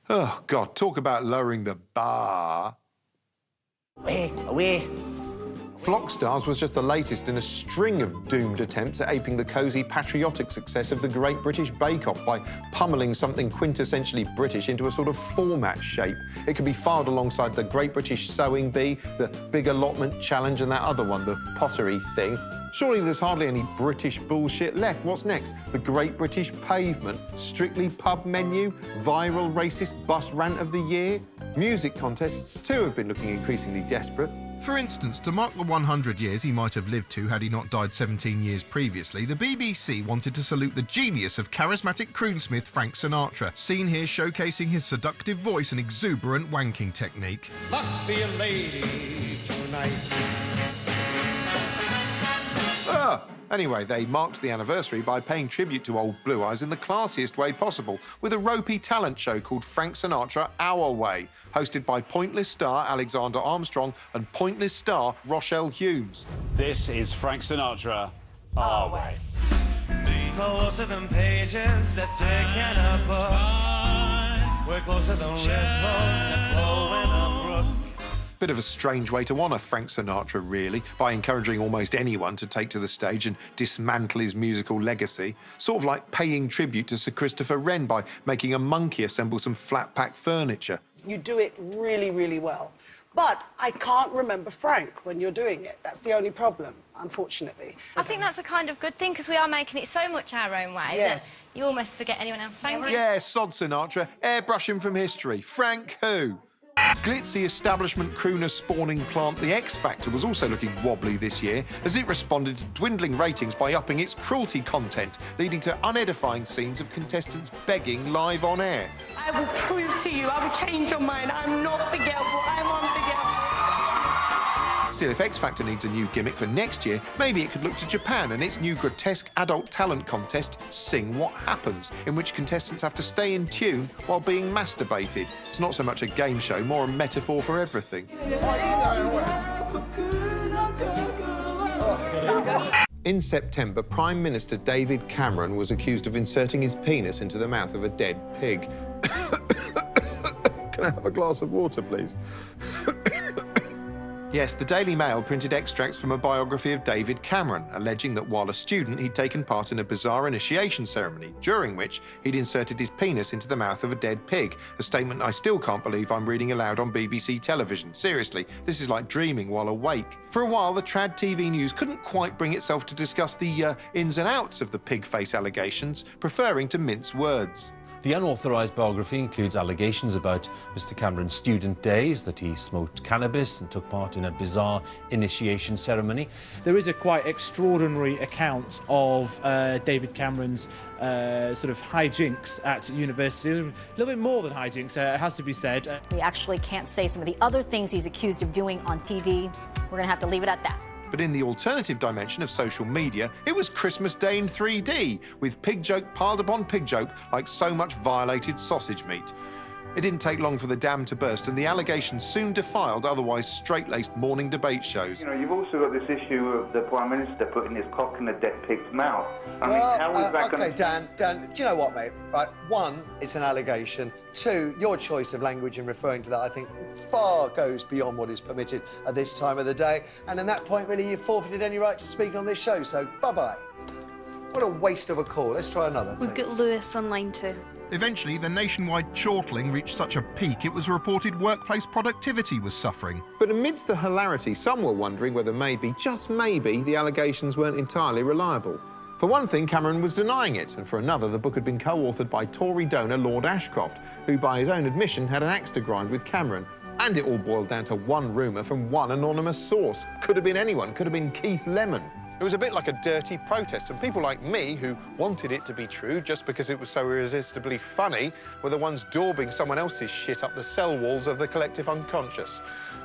Oh, God, talk about lowering the bar. Away. Flock Stars was just the latest in a string of doomed attempts at aping the cosy, patriotic success of the Great British Bake Off by pummeling something quintessentially British into a sort of format shape. It could be filed alongside the Great British Sewing Bee, the Big Allotment Challenge, and that other one, the pottery thing. Surely there's hardly any British bullshit left. What's next? The Great British Pavement? Strictly pub menu? Viral racist bus rant of the year? Music contests too have been looking increasingly desperate. For instance, to mark the 100 years he might have lived to had he not died 17 years previously, the BBC wanted to salute the genius of charismatic croonsmith Frank Sinatra, seen here showcasing his seductive voice and exuberant wanking technique. Must be a lady tonight. Anyway, they marked the anniversary by paying tribute to old Blue Eyes in the classiest way possible, with a ropey talent show called Frank Sinatra Our Way, hosted by Pointless star Alexander Armstrong and Pointless star Rochelle Humes. This is Frank Sinatra Our Way. Closer than pages that stick in a book. We're closer than ripples that flow in a brook. Bit of a strange way to honour Frank Sinatra, really, by encouraging almost anyone to take to the stage and dismantle his musical legacy. Sort of like paying tribute to Sir Christopher Wren by making a monkey assemble some flat-pack furniture. You do it really, really well. But I can't remember Frank when you're doing it. That's the only problem, unfortunately. I think that's a kind of good thing, because we are making it so much our own way that you almost forget anyone else saying it. Yeah, sod Sinatra. Airbrush him from history. Frank who? Glitzy establishment crooner spawning plant The X Factor was also looking wobbly this year as it responded to dwindling ratings by upping its cruelty content, leading to unedifying scenes of contestants begging live on air. I will prove to you, I will change your mind. I'm not forgettable, I'm unforgettable. Still, if X Factor needs a new gimmick for next year, maybe it could look to Japan and its new grotesque adult talent contest, Sing What Happens, in which contestants have to stay in tune while being masturbated. It's not so much a game show, more a metaphor for everything. In September, Prime Minister David Cameron was accused of inserting his penis into the mouth of a dead pig. Can I have a glass of water, please? Yes, the Daily Mail printed extracts from a biography of David Cameron, alleging that while a student, he'd taken part in a bizarre initiation ceremony, during which he'd inserted his penis into the mouth of a dead pig, a statement I still can't believe I'm reading aloud on BBC television. Seriously, this is like dreaming while awake. For a while, the trad TV news couldn't quite bring itself to discuss the ins and outs of the pig face allegations, preferring to mince words. The unauthorised biography includes allegations about Mr Cameron's student days, that he smoked cannabis and took part in a bizarre initiation ceremony. There is a quite extraordinary account of David Cameron's sort of hijinks at university. A little bit more than hijinks, it has to be said. We actually can't say some of the other things he's accused of doing on TV. We're going to have to leave it at that. But in the alternative dimension of social media, it was Christmas Day in 3D, with pig joke piled upon pig joke like so much violated sausage meat. It didn't take long for the dam to burst, and the allegations soon defiled otherwise straight-laced morning debate shows. You know, you've also got this issue of the Prime Minister putting his cock in a dead pig's mouth. I mean, how is that going to... Okay, Dan, do you know what, mate? Right, one, it's an allegation. Two, your choice of language in referring to that, I think, far goes beyond what is permitted at this time of the day. And at that point, really, you've forfeited any right to speak on this show, so bye-bye. What a waste of a call. Let's try another. We've got Lewis on line 2. Eventually, the nationwide chortling reached such a peak it was reported workplace productivity was suffering. But amidst the hilarity, some were wondering whether maybe, just maybe, the allegations weren't entirely reliable. For one thing, Cameron was denying it, and for another, the book had been co-authored by Tory donor Lord Ashcroft, who, by his own admission, had an axe to grind with Cameron. And it all boiled down to one rumour from one anonymous source. Could have been anyone, could have been Keith Lemon. It was a bit like a dirty protest, and people like me, who wanted it to be true just because it was so irresistibly funny, were the ones daubing someone else's shit up the cell walls of the collective unconscious.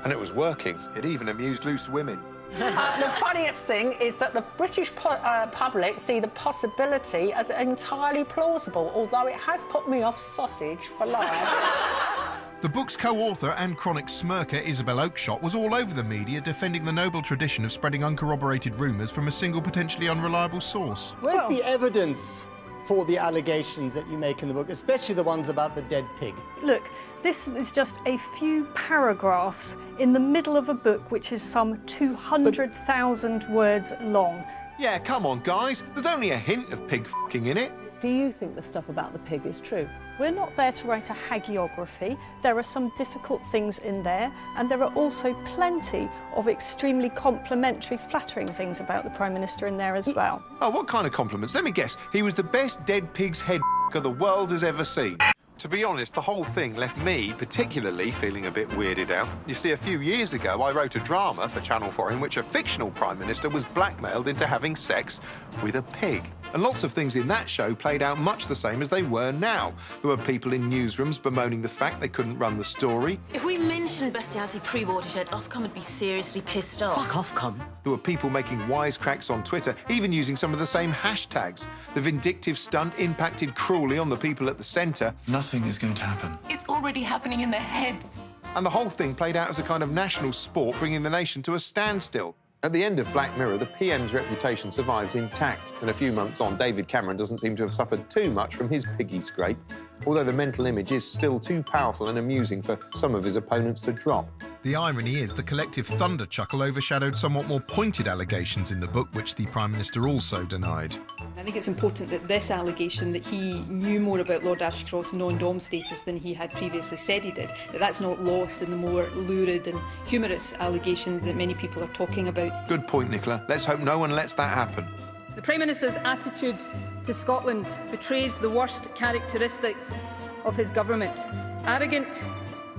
And it was working. It even amused loose women. The funniest thing is that the British public see the possibility as entirely plausible, although it has put me off sausage for life. The book's co-author and chronic smirker, Isabel Oakeshott, was all over the media defending the noble tradition of spreading uncorroborated rumours from a single potentially unreliable source. Where's the evidence for the allegations that you make in the book, especially the ones about the dead pig? Look, this is just a few paragraphs in the middle of a book which is some 200,000 words long. Yeah, come on, guys. There's only a hint of pig f***ing in it. Do you think the stuff about the pig is true? We're not there to write a hagiography. There are some difficult things in there, and there are also plenty of extremely complimentary, flattering things about the Prime Minister in there as well. Oh, what kind of compliments? Let me guess. He was the best dead pig's head the world has ever seen. To be honest, the whole thing left me particularly feeling a bit weirded out. You see, a few years ago, I wrote a drama for Channel 4 in which a fictional Prime Minister was blackmailed into having sex with a pig. And lots of things in that show played out much the same as they were now. There were people in newsrooms bemoaning the fact they couldn't run the story. If we mentioned bestiality pre-watershed, Ofcom would be seriously pissed off. Fuck Ofcom. There were people making wisecracks on Twitter, even using some of the same hashtags. The vindictive stunt impacted cruelly on the people at the centre. Nothing is going to happen. It's already happening in their heads. And the whole thing played out as a kind of national sport, bringing the nation to a standstill. At the end of Black Mirror, the PM's reputation survives intact, and a few months on, David Cameron doesn't seem to have suffered too much from his piggy scrape, although the mental image is still too powerful and amusing for some of his opponents to drop. The irony is the collective thunder chuckle overshadowed somewhat more pointed allegations in the book, which the Prime Minister also denied. I think it's important that this allegation that he knew more about Lord Ashcroft's non-dom status than he had previously said he did, that's not lost in the more lurid and humorous allegations that many people are talking about. Good point, Nicola. Let's hope no one lets that happen. The Prime Minister's attitude to Scotland betrays the worst characteristics of his government. Arrogant,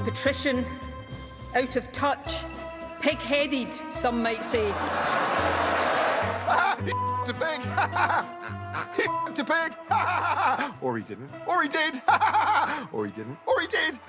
patrician, out of touch, pig-headed, some might say. He f***ed a pig! He f***ed a pig! Or he didn't. Or he did! Or he didn't. Or he did!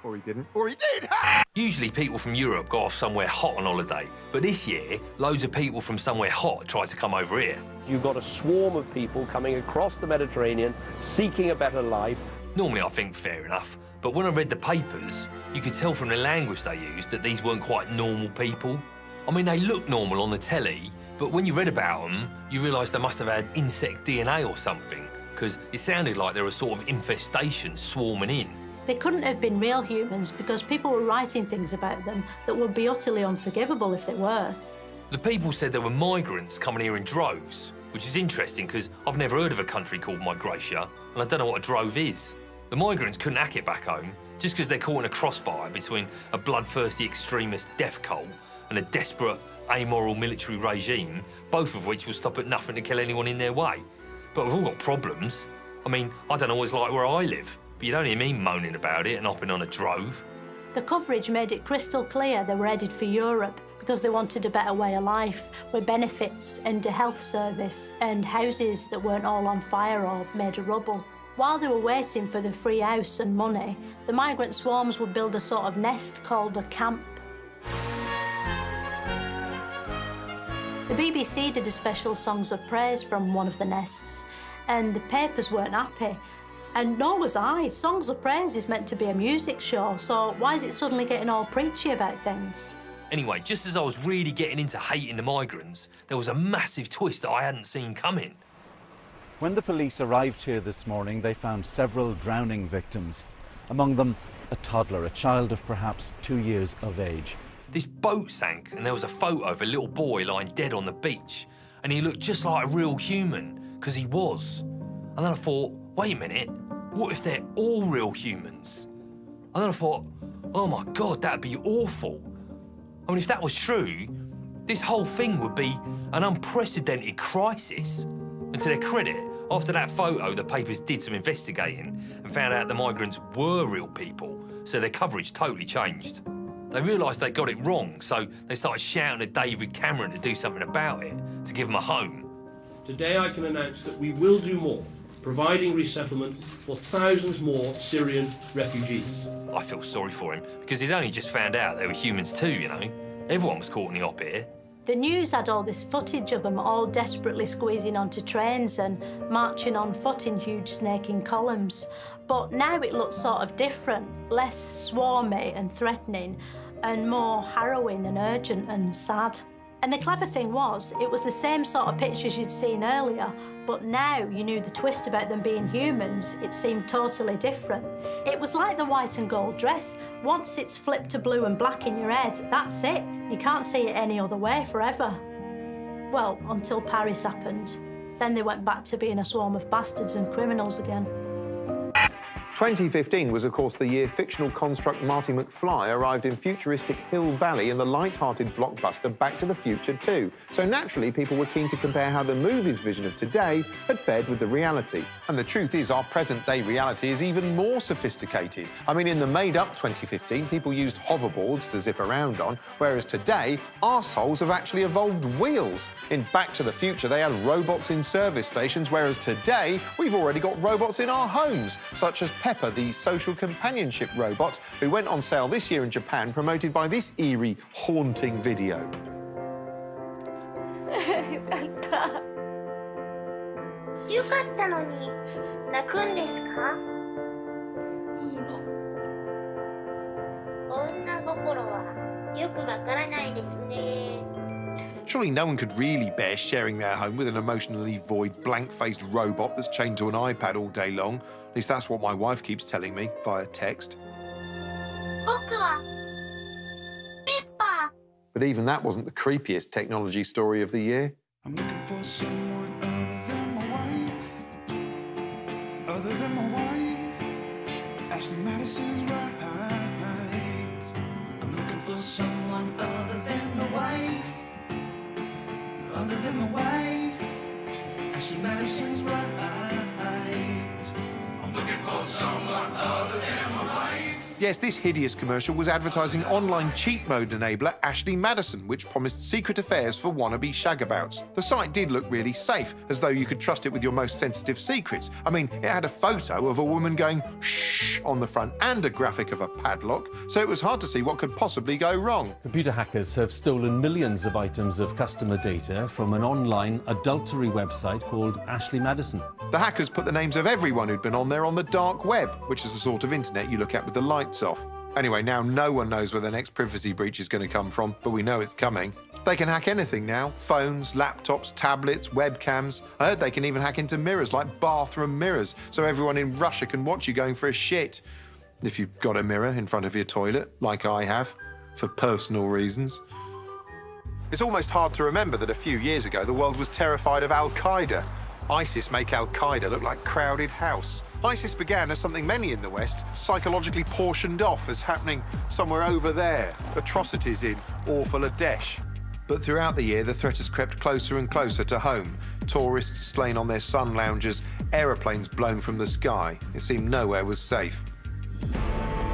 Or he didn't. Or he did! Usually people from Europe go off somewhere hot on holiday, but this year, loads of people from somewhere hot tried to come over here. You've got a swarm of people coming across the Mediterranean, seeking a better life. Normally I think fair enough, but when I read the papers, you could tell from the language they used that these weren't quite normal people. I mean, they look normal on the telly, but when you read about them, you realise they must have had insect DNA or something, because it sounded like there was sort of infestation swarming in. They couldn't have been real humans because people were writing things about them that would be utterly unforgivable if they were. The people said there were migrants coming here in droves, which is interesting because I've never heard of a country called Migratia, and I don't know what a drove is. The migrants couldn't hack it back home just because they're caught in a crossfire between a bloodthirsty extremist death cult and a desperate, amoral military regime, both of which will stop at nothing to kill anyone in their way. But we've all got problems. I mean, I don't always like where I live, but you don't hear me moaning about it and hopping on a drove. The coverage made it crystal clear they were headed for Europe because they wanted a better way of life, with benefits and a health service and houses that weren't all on fire or made of rubble. While they were waiting for the free house and money, the migrant swarms would build a sort of nest called a camp. The BBC did a special Songs of Praise from one of the nests, and the papers weren't happy. And nor was I. Songs of Praise is meant to be a music show, so why is it suddenly getting all preachy about things? Anyway, just as I was really getting into hating the migrants, there was a massive twist that I hadn't seen coming. When the police arrived here this morning, they found several drowning victims. Among them, a toddler, a child of perhaps 2 years of age. This boat sank and there was a photo of a little boy lying dead on the beach, and he looked just like a real human, because he was. And then I thought, wait a minute, what if they're all real humans? And then I thought, oh my God, that'd be awful. I mean, if that was true, this whole thing would be an unprecedented crisis. And to their credit, after that photo, the papers did some investigating and found out the migrants were real people, so their coverage totally changed. They realised they got it wrong, so they started shouting at David Cameron to do something about it, to give them a home. Today I can announce that we will do more, providing resettlement for thousands more Syrian refugees. I feel sorry for him, because he'd only just found out they were humans too, you know. Everyone was caught in the op here. The news had all this footage of them all desperately squeezing onto trains and marching on foot in huge snaking columns. But now it looks sort of different, less swarmy and threatening, and more harrowing and urgent and sad. And the clever thing was, it was the same sort of pictures you'd seen earlier, but now you knew the twist about them being humans. It seemed totally different. It was like the white and gold dress. Once it's flipped to blue and black in your head, that's it. You can't see it any other way forever. Well, until Paris happened. Then they went back to being a swarm of bastards and criminals again. 2015 was, of course, the year fictional construct Marty McFly arrived in futuristic Hill Valley in the light-hearted blockbuster Back to the Future 2. So naturally, people were keen to compare how the movie's vision of today had fared with the reality. And the truth is, our present-day reality is even more sophisticated. I mean, in the made-up 2015, people used hoverboards to zip around on, whereas today, arseholes have actually evolved wheels. In Back to the Future, they had robots in service stations, whereas today, we've already got robots in our homes, such as Pepper, the social companionship robot, who went on sale this year in Japan, promoted by this eerie, haunting video. よかった。よかったのに泣くんですか？いいの。女心はよくわからないですね。 Surely no one could really bear sharing their home with an emotionally void, blank-faced robot that's chained to an iPad all day long. At least that's what my wife keeps telling me via text. 僕はペッパー。 But even that wasn't the creepiest technology story of the year. I'm looking for someone other than my wife. Other than my wife. Ashley Madison's right. I'm looking for someone other than my wife. Other than my wife. Ashley Madison's right. I'm looking for someone other than my wife. Yes, this hideous commercial was advertising online cheat mode enabler Ashley Madison, which promised secret affairs for wannabe shagabouts. The site did look really safe, as though you could trust it with your most sensitive secrets. I mean, it had a photo of a woman going shh on the front and a graphic of a padlock, so it was hard to see what could possibly go wrong. Computer hackers have stolen millions of items of customer data from an online adultery website called Ashley Madison. The hackers put the names of everyone who'd been on there on the dark web, which is the sort of internet you look at with the lights off. Anyway, now no one knows where the next privacy breach is going to come from, but we know it's coming. They can hack anything now. Phones, laptops, tablets, webcams. I heard they can even hack into mirrors, like bathroom mirrors, so everyone in Russia can watch you going for a shit. If you've got a mirror in front of your toilet, like I have, for personal reasons. It's almost hard to remember that a few years ago the world was terrified of Al-Qaeda. ISIS make Al-Qaeda look like crowded house. ISIS began as something many in the West psychologically portioned off as happening somewhere over there, atrocities in awful Adesh. But throughout the year, the threat has crept closer and closer to home. Tourists slain on their sun loungers, aeroplanes blown from the sky. It seemed nowhere was safe.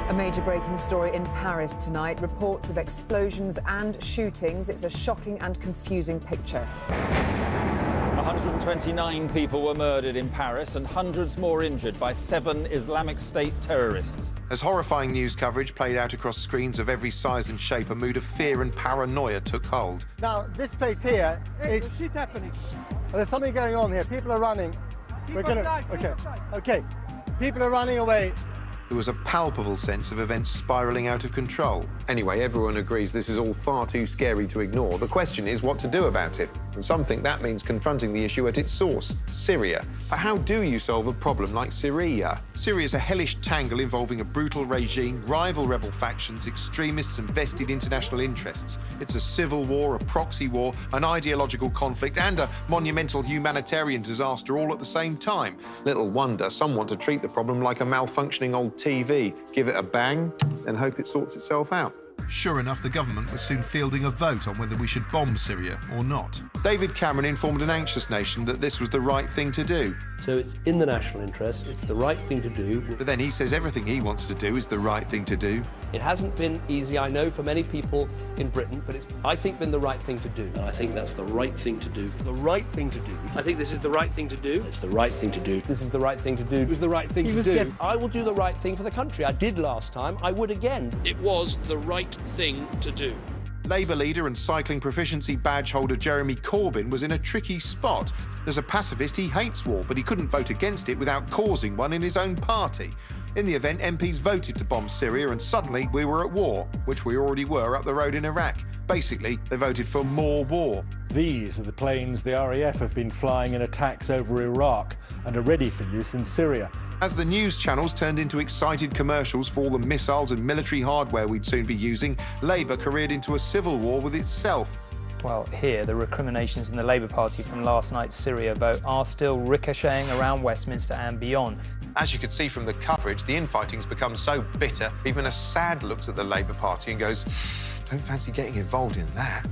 A major breaking story in Paris tonight. Reports of explosions and shootings. It's a shocking and confusing picture. 129 people were murdered in Paris and hundreds more injured by 7 Islamic State terrorists. As horrifying news coverage played out across screens of every size and shape, a mood of fear and paranoia took hold. Now, this place here is... shit happening. There's something going on here. People are running. We're gonna... Okay. People are running away. There was a palpable sense of events spiralling out of control. Anyway, everyone agrees this is all far too scary to ignore. The question is what to do about it. And some think that means confronting the issue at its source, Syria. But how do you solve a problem like Syria? Syria's a hellish tangle involving a brutal regime, rival rebel factions, extremists and vested international interests. It's a civil war, a proxy war, an ideological conflict and a monumental humanitarian disaster all at the same time. Little wonder some want to treat the problem like a malfunctioning old TV, give it a bang and hope it sorts itself out. Sure enough, the government was soon fielding a vote on whether we should bomb Syria or not. David Cameron informed an anxious nation that this was the right thing to do. So it's in the national interest, it's the right thing to do. But then he says everything he wants to do is the right thing to do. It hasn't been easy, I know, for many people in Britain, but it's, I think, been the right thing to do. And I think that's the right thing to do. The right thing to do. I think this is the right thing to do. It's the right thing to do. This is the right thing to do. It was the right thing to do. I will do the right thing for the country. I did last time, I would again. It was the right thing to do. Labour leader and cycling proficiency badge holder Jeremy Corbyn was in a tricky spot. As a pacifist, he hates war, but he couldn't vote against it without causing one in his own party. In the event, MPs voted to bomb Syria and suddenly we were at war, which we already were up the road in Iraq. Basically, they voted for more war. These are the planes the RAF have been flying in attacks over Iraq and are ready for use in Syria. As the news channels turned into excited commercials for all the missiles and military hardware we'd soon be using, Labour careered into a civil war with itself. Well, here, the recriminations in the Labour Party from last night's Syria vote are still ricocheting around Westminster and beyond. As you could see from the coverage, the infighting's become so bitter, even Assad looks at the Labour Party and goes, don't fancy getting involved in that.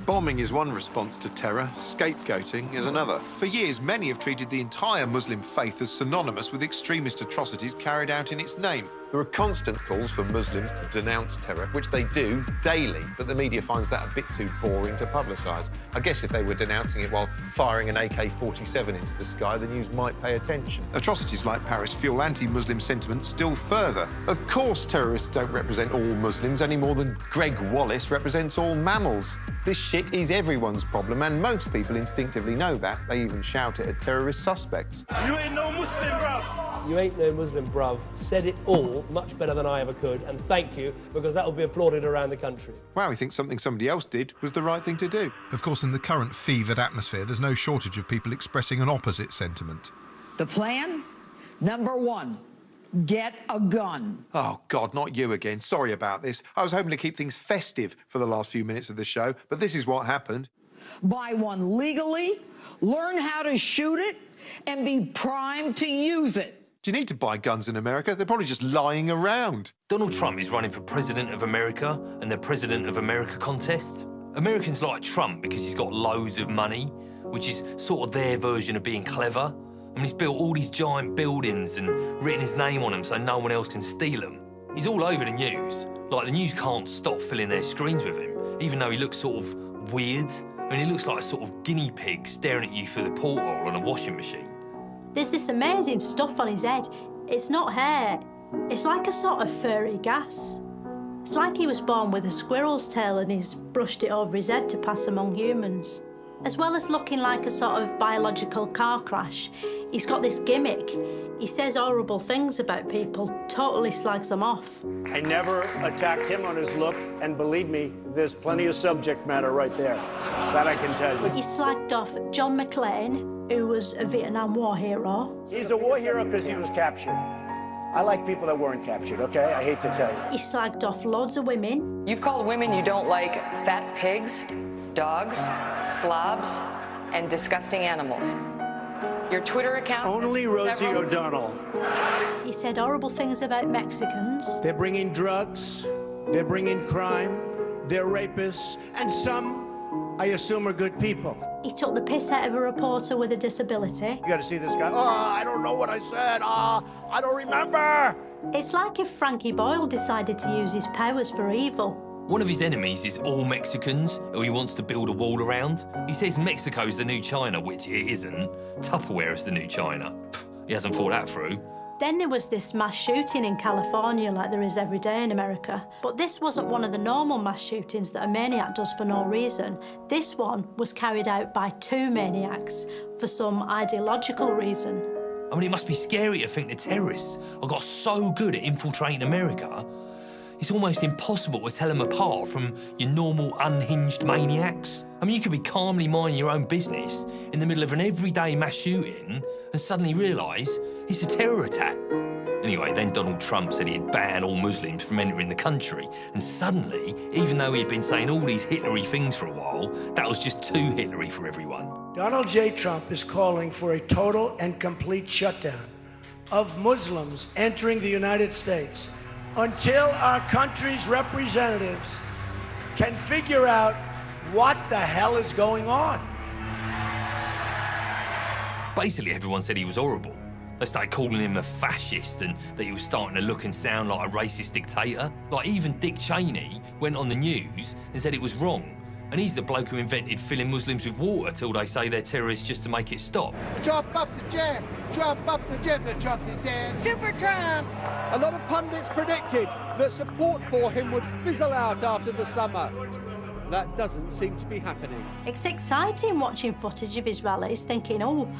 Bombing is one response to terror, scapegoating is another. For years, many have treated the entire Muslim faith as synonymous with extremist atrocities carried out in its name. There are constant calls for Muslims to denounce terror, which they do daily, but the media finds that a bit too boring to publicise. I guess if they were denouncing it while firing an AK-47 into the sky, the news might pay attention. Atrocities like Paris fuel anti-Muslim sentiment still further. Of course, terrorists don't represent all Muslims any more than Greg Wallace represents all mammals. This shit is everyone's problem, and most people instinctively know that. They even shout it at terrorist suspects. You ain't no Muslim, bruv. You ain't no Muslim, bruv. Said it all much better than I ever could, and thank you, because that will be applauded around the country. Wow, he thinks something somebody else did was the right thing to do. Of course, in the current fevered atmosphere, there's no shortage of people expressing an opposite sentiment. The plan? Number 1. Get a gun. Oh, God, not you again. Sorry about this. I was hoping to keep things festive for the last few minutes of the show, but this is what happened. Buy one legally, learn how to shoot it, and be primed to use it. Do you need to buy guns in America? They're probably just lying around. Donald Trump is running for President of America and the President of America contest. Americans like Trump because he's got loads of money, which is sort of their version of being clever. I mean, he's built all these giant buildings and written his name on them so no one else can steal them. He's all over the news. Like, the news can't stop filling their screens with him, even though he looks sort of weird. I mean, he looks like a sort of guinea pig staring at you through the porthole on a washing machine. There's this amazing stuff on his head. It's not hair. It's like a sort of furry gas. It's like he was born with a squirrel's tail and he's brushed it over his head to pass among humans. As well as looking like a sort of biological car crash, he's got this gimmick. He says horrible things about people, totally slags them off. I never attacked him on his look, and believe me, there's plenty of subject matter right there. That I can tell you. He slagged off John McClane, who was a Vietnam War hero. He's a war hero because he was captured. I like people that weren't captured, okay? I hate to tell you. He slagged off loads of women. You've called women you don't like fat pigs, dogs, slobs, and disgusting animals. Your Twitter account... Only Rosie O'Donnell. He said horrible things about Mexicans. They're bringing drugs, they're bringing crime, they're rapists, and some, I assume, are good people. He took the piss out of a reporter with a disability. You gotta see this guy. Oh, I don't know what I said. I don't remember. It's like if Frankie Boyle decided to use his powers for evil. One of his enemies is all Mexicans, who he wants to build a wall around. He says Mexico's the new China, which it isn't. Tupperware is the new China. He hasn't thought that through. Then there was this mass shooting in California like there is every day in America. But this wasn't one of the normal mass shootings that a maniac does for no reason. This one was carried out by two maniacs for some ideological reason. I mean, it must be scary to think the terrorists have got so good at infiltrating America, it's almost impossible to tell them apart from your normal unhinged maniacs. I mean, you could be calmly minding your own business in the middle of an everyday mass shooting and suddenly realise it's a terror attack. Anyway, then Donald Trump said he'd ban all Muslims from entering the country. And suddenly, even though he'd been saying all these Hitlery things for a while, that was just too Hitlery for everyone. Donald J. Trump is calling for a total and complete shutdown of Muslims entering the United States until our country's representatives can figure out what the hell is going on. Basically, everyone said he was horrible. They started calling him a fascist and that he was starting to look and sound like a racist dictator. Like, even Dick Cheney went on the news and said it was wrong. And he's the bloke who invented filling Muslims with water till they say they're terrorists just to make it stop. Drop up the jet! Drop up the jet! The Trump is dead! Super Trump! A lot of pundits predicted that support for him would fizzle out after the summer. That doesn't seem to be happening. It's exciting watching footage of his rallies, thinking, oh,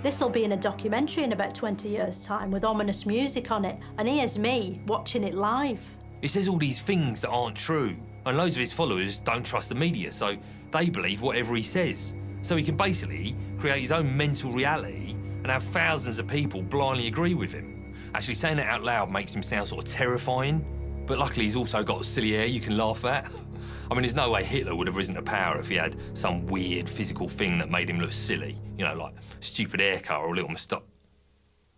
this'll be in a documentary in about 20 years' time with ominous music on it, and here's me watching it live. He says all these things that aren't true, and loads of his followers don't trust the media, so they believe whatever he says. So he can basically create his own mental reality and have thousands of people blindly agree with him. Actually, saying that out loud makes him sound sort of terrifying, but luckily he's also got silly hair you can laugh at. I mean, there's no way Hitler would have risen to power if he had some weird physical thing that made him look silly. You know, like stupid haircut or a little moustache.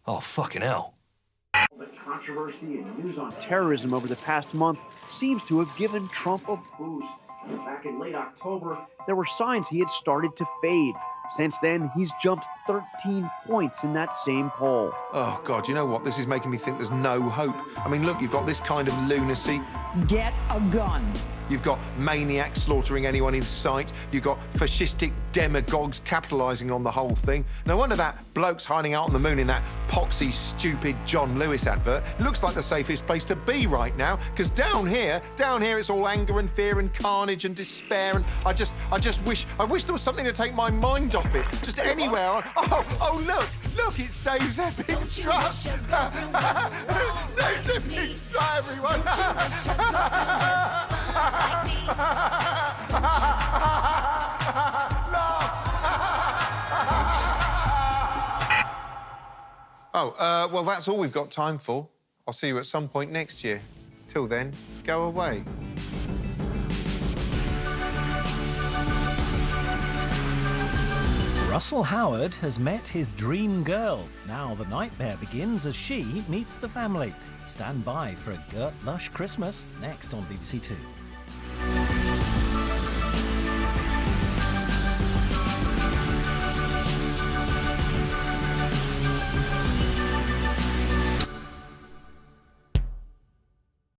Oh, fucking hell. The controversy and news on terrorism over the past month seems to have given Trump a boost. Back in late October, there were signs he had started to fade. Since then, he's jumped 13 points in that same poll. Oh, God, you know what? This is making me think there's no hope. I mean, look, you've got this kind of lunacy. Get a gun. You've got maniacs slaughtering anyone in sight. You've got fascistic demagogues capitalising on the whole thing. No wonder that bloke's hiding out on the moon in that poxy, stupid John Lewis advert. It looks like the safest place to be right now, because down here, it's all anger and fear and carnage and despair. And I just wish there was something to take my mind off it. Just anywhere. Oh, look, it's Dave's Epic Strut. Dave's Epic Strut, everyone. Well, that's all we've got time for. I'll see you at some point next year. Till then, go away. Russell Howard has met his dream girl. Now the nightmare begins as she meets the family. Stand by for a Gert Lush Christmas next on BBC Two.